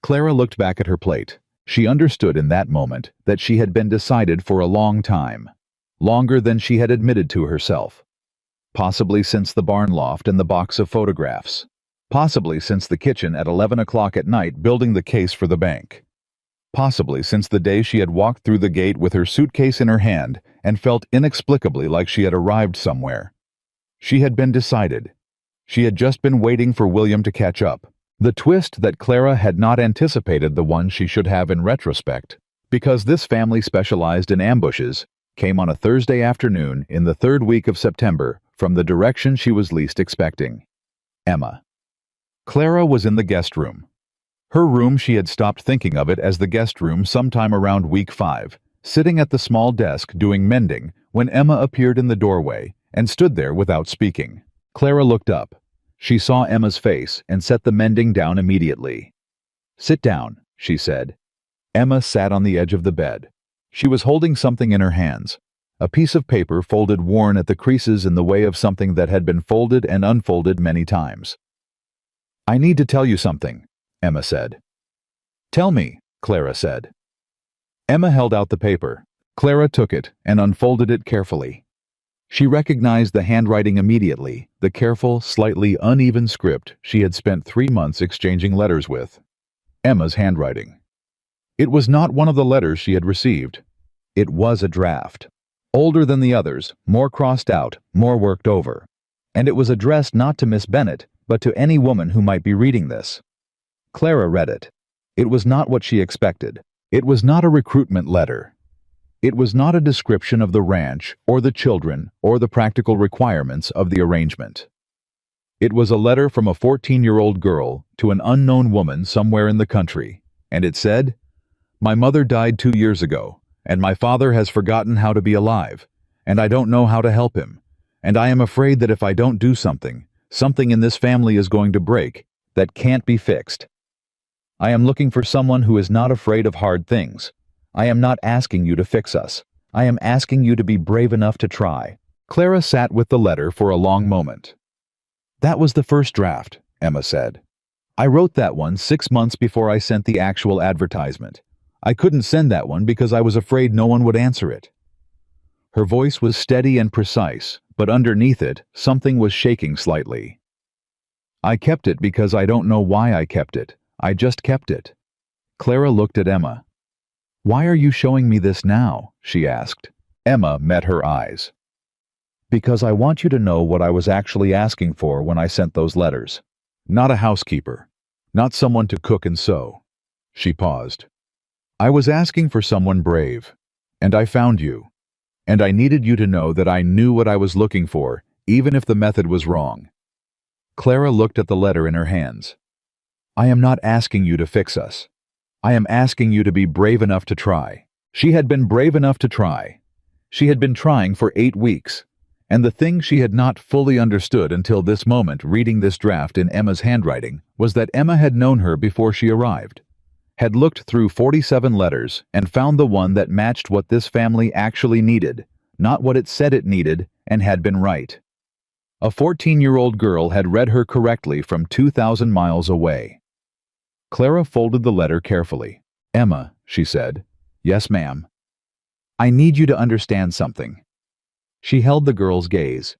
Clara looked back at her plate. She understood in that moment that she had been decided for a long time, longer than she had admitted to herself. Possibly since the barn loft and the box of photographs. Possibly since the kitchen at 11 o'clock at night building the case for the bank. possibly since the day she had walked through the gate with her suitcase in her hand and felt inexplicably like she had arrived somewhere. She had been decided. She had just been waiting for William to catch up. The twist that Clara had not anticipated, the one she should have in retrospect, because this family specialized in ambushes, came on a Thursday afternoon in the third week of September from the direction she was least expecting. Emma. Clara was in the guest room. Her room, she had stopped thinking of it as the guest room sometime around week 5, sitting at the small desk doing mending when Emma appeared in the doorway and stood there without speaking. Clara looked up. She saw Emma's face and set the mending down immediately. "Sit down," she said. Emma sat on the edge of the bed. She was holding something in her hands, a piece of paper folded, worn at the creases in the way of something that had been folded and unfolded many times. "I need to tell you something," Emma said. "Tell me," Clara said. Emma held out the paper. Clara took it and unfolded it carefully. She recognized the handwriting immediately, the careful, slightly uneven script she had spent 3 months exchanging letters with. Emma's handwriting. It was not one of the letters she had received. It was a draft. Older than the others, more crossed out, more worked over. And it was addressed not to Miss Bennet, but to any woman who might be reading this. Clara read it. It was not what she expected. It was not a recruitment letter. It was not a description of the ranch, or the children, or the practical requirements of the arrangement. It was a letter from a 14-year-old girl to an unknown woman somewhere in the country, and it said, "My mother died 2 years ago, and my father has forgotten how to be alive, and I don't know how to help him, and I am afraid that if I don't do something, something in this family is going to break, that can't be fixed. I am looking for someone who is not afraid of hard things. I am not asking you to fix us. I am asking you to be brave enough to try." Clara sat with the letter for a long moment. "That was the first draft," Emma said. "I wrote that one 6 months before I sent the actual advertisement. I couldn't send that one because I was afraid no one would answer it." Her voice was steady and precise, but underneath it, something was shaking slightly. "I kept it because I don't know why I kept it. I just kept it." Clara looked at Emma. "Why are you showing me this now?" she asked. Emma met her eyes. "Because I want you to know what I was actually asking for when I sent those letters. Not a housekeeper. Not someone to cook and sew." She paused. "I was asking for someone brave. And I found you. And I needed you to know that I knew what I was looking for, even if the method was wrong." Clara looked at the letter in her hands. "I am not asking you to fix us. I am asking you to be brave enough to try." She had been brave enough to try. She had been trying for 8 weeks. And the thing she had not fully understood until this moment, reading this draft in Emma's handwriting, was that Emma had known her before she arrived, had looked through 47 letters and found the one that matched what this family actually needed, not what it said it needed, and had been right. A 14-year-old girl had read her correctly from 2,000 miles away. Clara folded the letter carefully. "Emma," she said. "Yes, ma'am. I need you to understand something." She held the girl's gaze.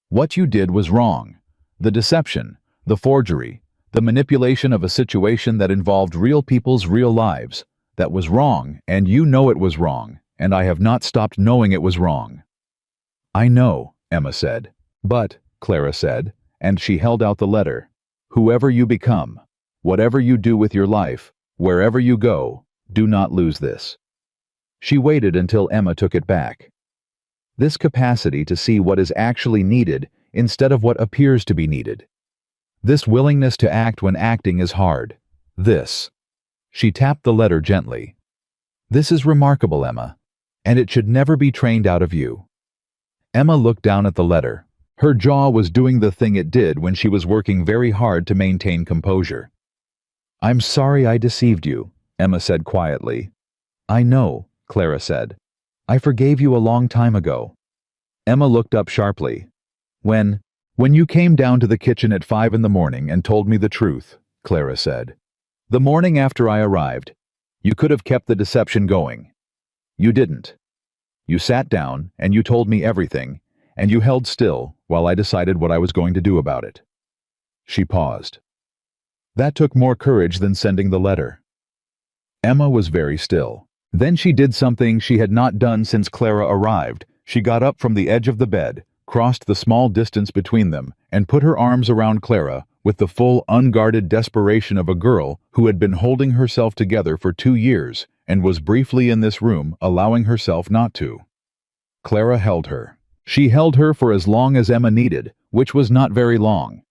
"What you did was wrong. The deception, the forgery, the manipulation of a situation that involved real people's real lives. That was wrong, and you know it was wrong, and I have not stopped knowing it was wrong." "I know," Emma said. "But," Clara said, and she held out the letter, "whoever you become, whatever you do with your life, wherever you go, do not lose this." She waited until Emma took it back. This capacity to see what is actually needed instead of what appears to be needed. This willingness to act when acting is hard. This. She tapped the letter gently. "This is remarkable, Emma, and it should never be trained out of you." Emma looked down at the letter. Her jaw was doing the thing it did when she was working very hard to maintain composure. "I'm sorry I deceived you," Emma said quietly. "I know," Clara said. "I forgave you a long time ago." Emma looked up sharply. When you came down to the kitchen at 5 in the morning and told me the truth," Clara said. "The morning after I arrived, you could have kept the deception going. You didn't. You sat down and you told me everything, and you held still while I decided what I was going to do about it." She paused. "That took more courage than sending the letter." Emma was very still. Then she did something she had not done since Clara arrived. She got up from the edge of the bed, crossed the small distance between them, and put her arms around Clara with the full, unguarded desperation of a girl who had been holding herself together for 2 years and was briefly in this room allowing herself not to. Clara held her. She held her for as long as Emma needed, which was not very long.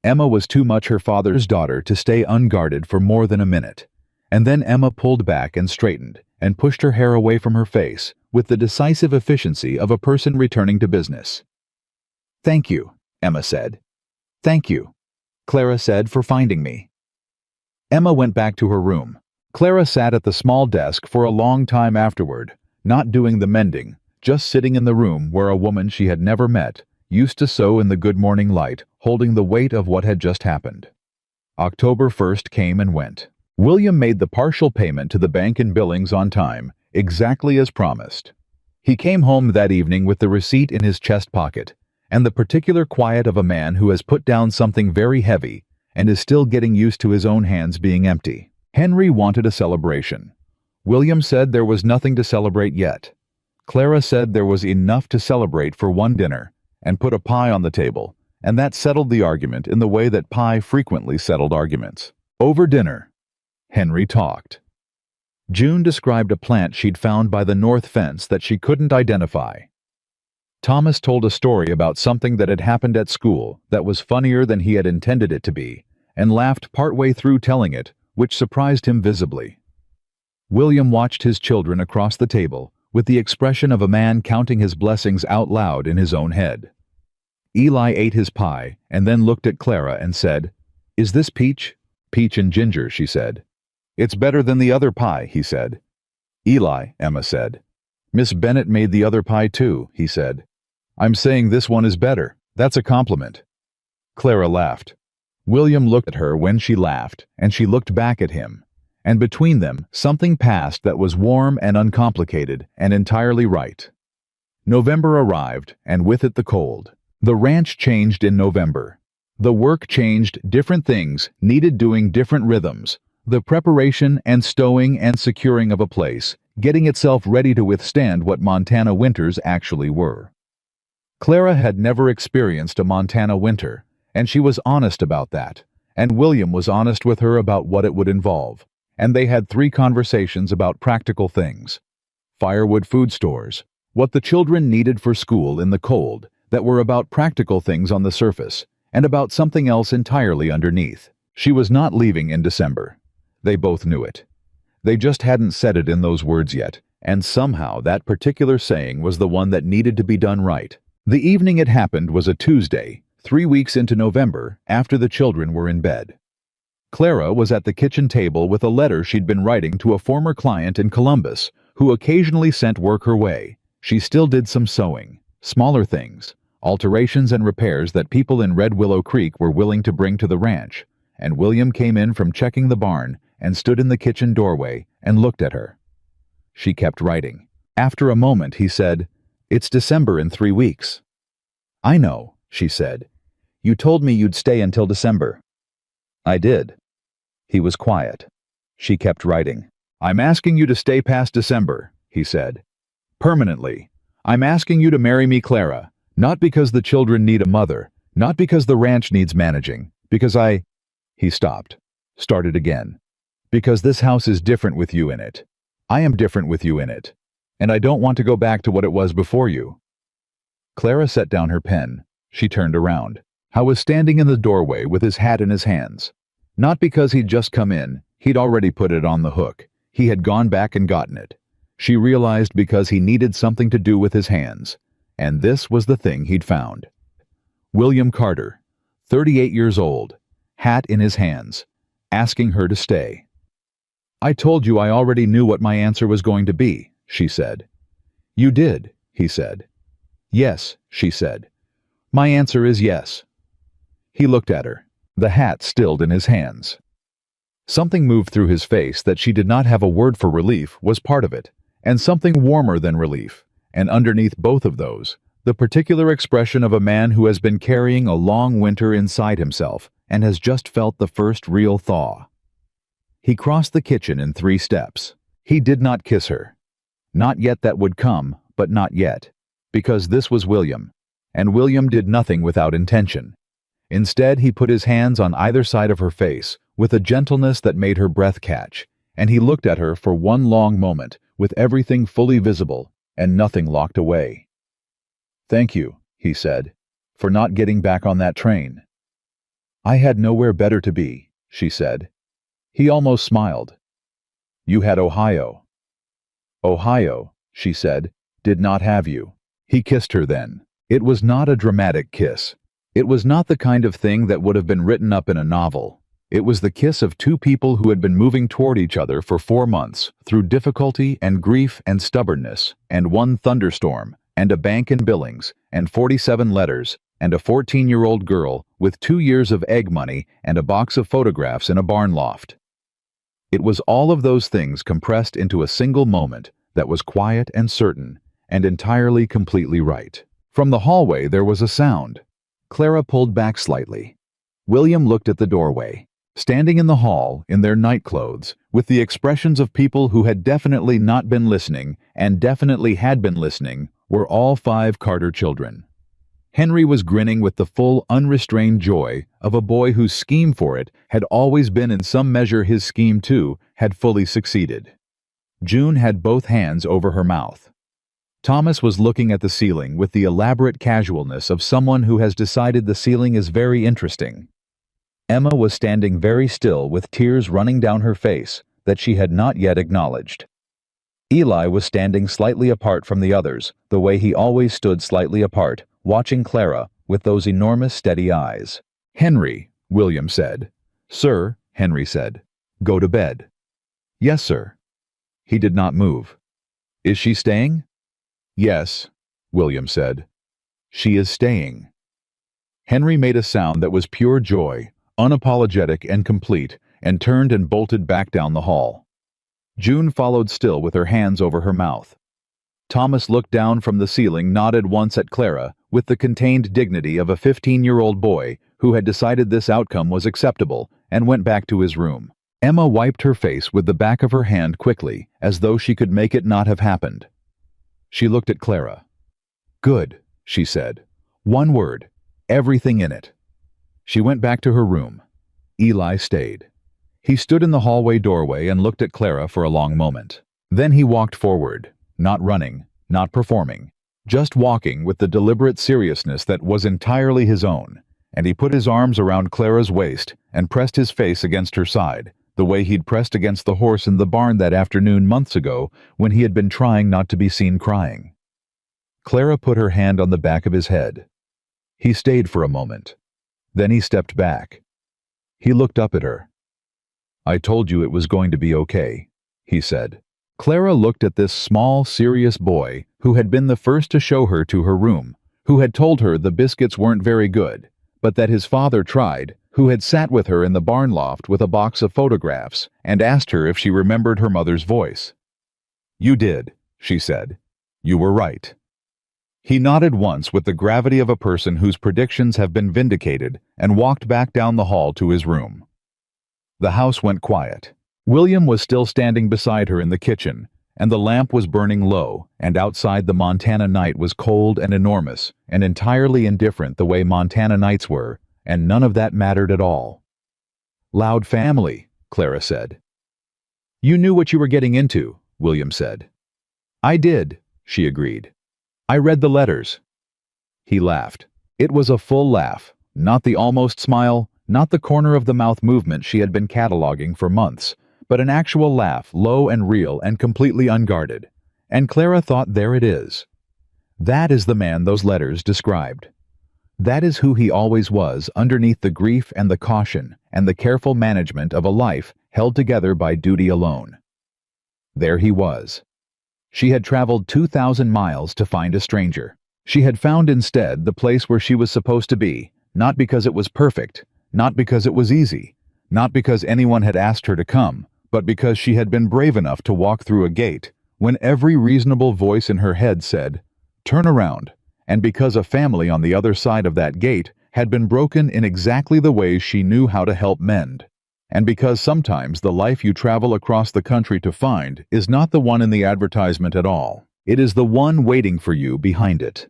Emma was too much her father's daughter to stay unguarded for more than a minute. And then Emma pulled back and straightened and pushed her hair away from her face with the decisive efficiency of a person returning to business. "Thank you," Emma said. "Thank you," Clara said, "for finding me." Emma went back to her room. Clara sat at the small desk for a long time afterward, not doing the mending, just sitting in the room where a woman she had never met used to sew in the good morning light, holding the weight of what had just happened. October 1st came and went. William made the partial payment to the bank in Billings on time, exactly as promised. He came home that evening with the receipt in his chest pocket, and the particular quiet of a man who has put down something very heavy and is still getting used to his own hands being empty. Henry wanted a celebration. William said there was nothing to celebrate yet. Clara said there was enough to celebrate for one dinner, and put a pie on the table, and that settled the argument in the way that pie frequently settled arguments. Over dinner, Henry talked. June described a plant she'd found by the north fence that she couldn't identify. Thomas told a story about something that had happened at school that was funnier than he had intended it to be, and laughed partway through telling it, which surprised him visibly. William watched his children across the table with the expression of a man counting his blessings out loud in his own head. Eli ate his pie and then looked at Clara and said, "Is this peach?" "Peach and ginger," she said. "It's better than the other pie," he said. "Eli," Emma said. "Miss Bennet made the other pie too," he said. "I'm saying this one is better. That's a compliment." Clara laughed. William looked at her when she laughed, and she looked back at him. And between them, something passed that was warm and uncomplicated and entirely right. November arrived, and with it the cold. The ranch changed in November. The work changed, different things needed doing, different rhythms. The preparation and stowing and securing of a place, getting itself ready to withstand what Montana winters actually were. Clara had never experienced a Montana winter, and she was honest about that, and William was honest with her about what it would involve, and they had 3 conversations about practical things. Firewood food stores, what the children needed for school in the cold, that were about practical things on the surface, and about something else entirely underneath. She was not leaving in December. They both knew it. They just hadn't said it in those words yet, and somehow that particular saying was the one that needed to be done right. The evening it happened was a Tuesday, 3 weeks into November, after the children were in bed. Clara was at the kitchen table with a letter she'd been writing to a former client in Columbus, who occasionally sent work her way. She still did some sewing, smaller things, alterations and repairs that people in Red Willow Creek were willing to bring to the ranch, and William came in from checking the barn and stood in the kitchen doorway and looked at her. She kept writing. After a moment he said, "It's December in 3 weeks." "I know," she said. "You told me you'd stay until December." "I did." He was quiet. She kept writing. "I'm asking you to stay past December," he said. "Permanently. I'm asking you to marry me, Clara, not because the children need a mother, not because the ranch needs managing, because He stopped, started again. "Because this house is different with you in it. I am different with you in it. And I don't want to go back to what it was before you." Clara set down her pen. She turned around. Howe was standing in the doorway with his hat in his hands. Not because he'd just come in, he'd already put it on the hook. He had gone back and gotten it. She realized because he needed something to do with his hands. And this was the thing he'd found. William Carter, 38 years old, hat in his hands, asking her to stay. "I told you I already knew what my answer was going to be," she said. "You did," he said. "Yes," she said. "My answer is yes." He looked at her, the hat stilled in his hands. Something moved through his face that she did not have a word for. Relief was part of it, and something warmer than relief, and underneath both of those, the particular expression of a man who has been carrying a long winter inside himself and has just felt the first real thaw. He crossed the kitchen in 3 steps. He did not kiss her. Not yet, that would come, but not yet. Because this was William. And William did nothing without intention. Instead, he put his hands on either side of her face, with a gentleness that made her breath catch, and he looked at her for one long moment, with everything fully visible, and nothing locked away. "Thank you," he said, "for not getting back on that train." "I had nowhere better to be," she said. He almost smiled. "You had Ohio." "Ohio," she said, "did not have you." He kissed her then. It was not a dramatic kiss. It was not the kind of thing that would have been written up in a novel. It was the kiss of 2 people who had been moving toward each other for 4 months, through difficulty and grief and stubbornness, and 1 thunderstorm, and a bank in Billings, and 47 letters, and a 14-year-old girl with 2 years of egg money and a box of photographs in a barn loft. It was all of those things compressed into a single moment that was quiet and certain, and entirely completely right. From the hallway there was a sound. Clara pulled back slightly. William looked at the doorway. Standing in the hall, in their nightclothes, with the expressions of people who had definitely not been listening and definitely had been listening, were all 5 Carter children. Henry was grinning with the full, unrestrained joy of a boy whose scheme for it had always been in some measure his scheme too, had fully succeeded. June had both hands over her mouth. Thomas was looking at the ceiling with the elaborate casualness of someone who has decided the ceiling is very interesting. Emma was standing very still with tears running down her face that she had not yet acknowledged. Eli was standing slightly apart from the others, the way he always stood slightly apart, watching Clara with those enormous steady eyes. "Henry," William said. "Sir," Henry said. "Go to bed." "Yes, sir." He did not move. "Is she staying?" "Yes," William said. "She is staying." Henry made a sound that was pure joy, unapologetic and complete, and turned and bolted back down the hall. June followed still with her hands over her mouth. Thomas looked down from the ceiling, nodded once at Clara, with the contained dignity of a 15-year-old boy who had decided this outcome was acceptable, and went back to his room. Emma wiped her face with the back of her hand quickly, as though she could make it not have happened. She looked at Clara. "Good," she said. "One word. Everything in it." She went back to her room. Eli stayed. He stood in the hallway doorway and looked at Clara for a long moment. Then he walked forward, not running, not performing, just walking with the deliberate seriousness that was entirely his own, and he put his arms around Clara's waist and pressed his face against her side, the way he'd pressed against the horse in the barn that afternoon months ago when he had been trying not to be seen crying. Clara put her hand on the back of his head. He stayed for a moment. Then he stepped back. He looked up at her. "I told you it was going to be okay," he said. Clara looked at this small, serious boy who had been the first to show her to her room, who had told her the biscuits weren't very good, but that his father tried, who had sat with her in the barn loft with a box of photographs and asked her if she remembered her mother's voice. "You did," she said. "You were right." He nodded once with the gravity of a person whose predictions have been vindicated and walked back down the hall to his room. The house went quiet. William was still standing beside her in the kitchen, and the lamp was burning low, and outside the Montana night was cold and enormous and entirely indifferent the way Montana nights were, and none of that mattered at all. "Loud family," Clara said. "You knew what you were getting into," William said. "I did," she agreed. "I read the letters." He laughed. It was a full laugh, not the almost smile, not the corner of the mouth movement she had been cataloging for months, but an actual laugh, low and real and completely unguarded. And Clara thought, there it is. That is the man those letters described. That is who he always was underneath the grief and the caution and the careful management of a life held together by duty alone. There he was. She had traveled 2,000 miles to find a stranger. She had found instead the place where she was supposed to be, not because it was perfect, not because it was easy, not because anyone had asked her to come, but because she had been brave enough to walk through a gate when every reasonable voice in her head said, "Turn around," and because a family on the other side of that gate had been broken in exactly the ways she knew how to help mend. And because sometimes the life you travel across the country to find is not the one in the advertisement at all. It is the one waiting for you behind it.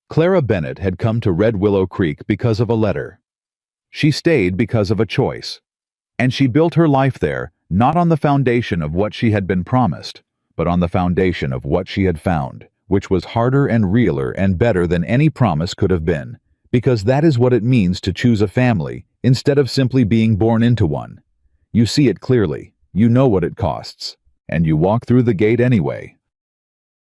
Clara Bennett had come to Red Willow Creek because of a letter. She stayed because of a choice. And she built her life there, not on the foundation of what she had been promised, but on the foundation of what she had found, which was harder and realer and better than any promise could have been, because that is what it means to choose a family instead of simply being born into one. You see it clearly, you know what it costs, and you walk through the gate anyway.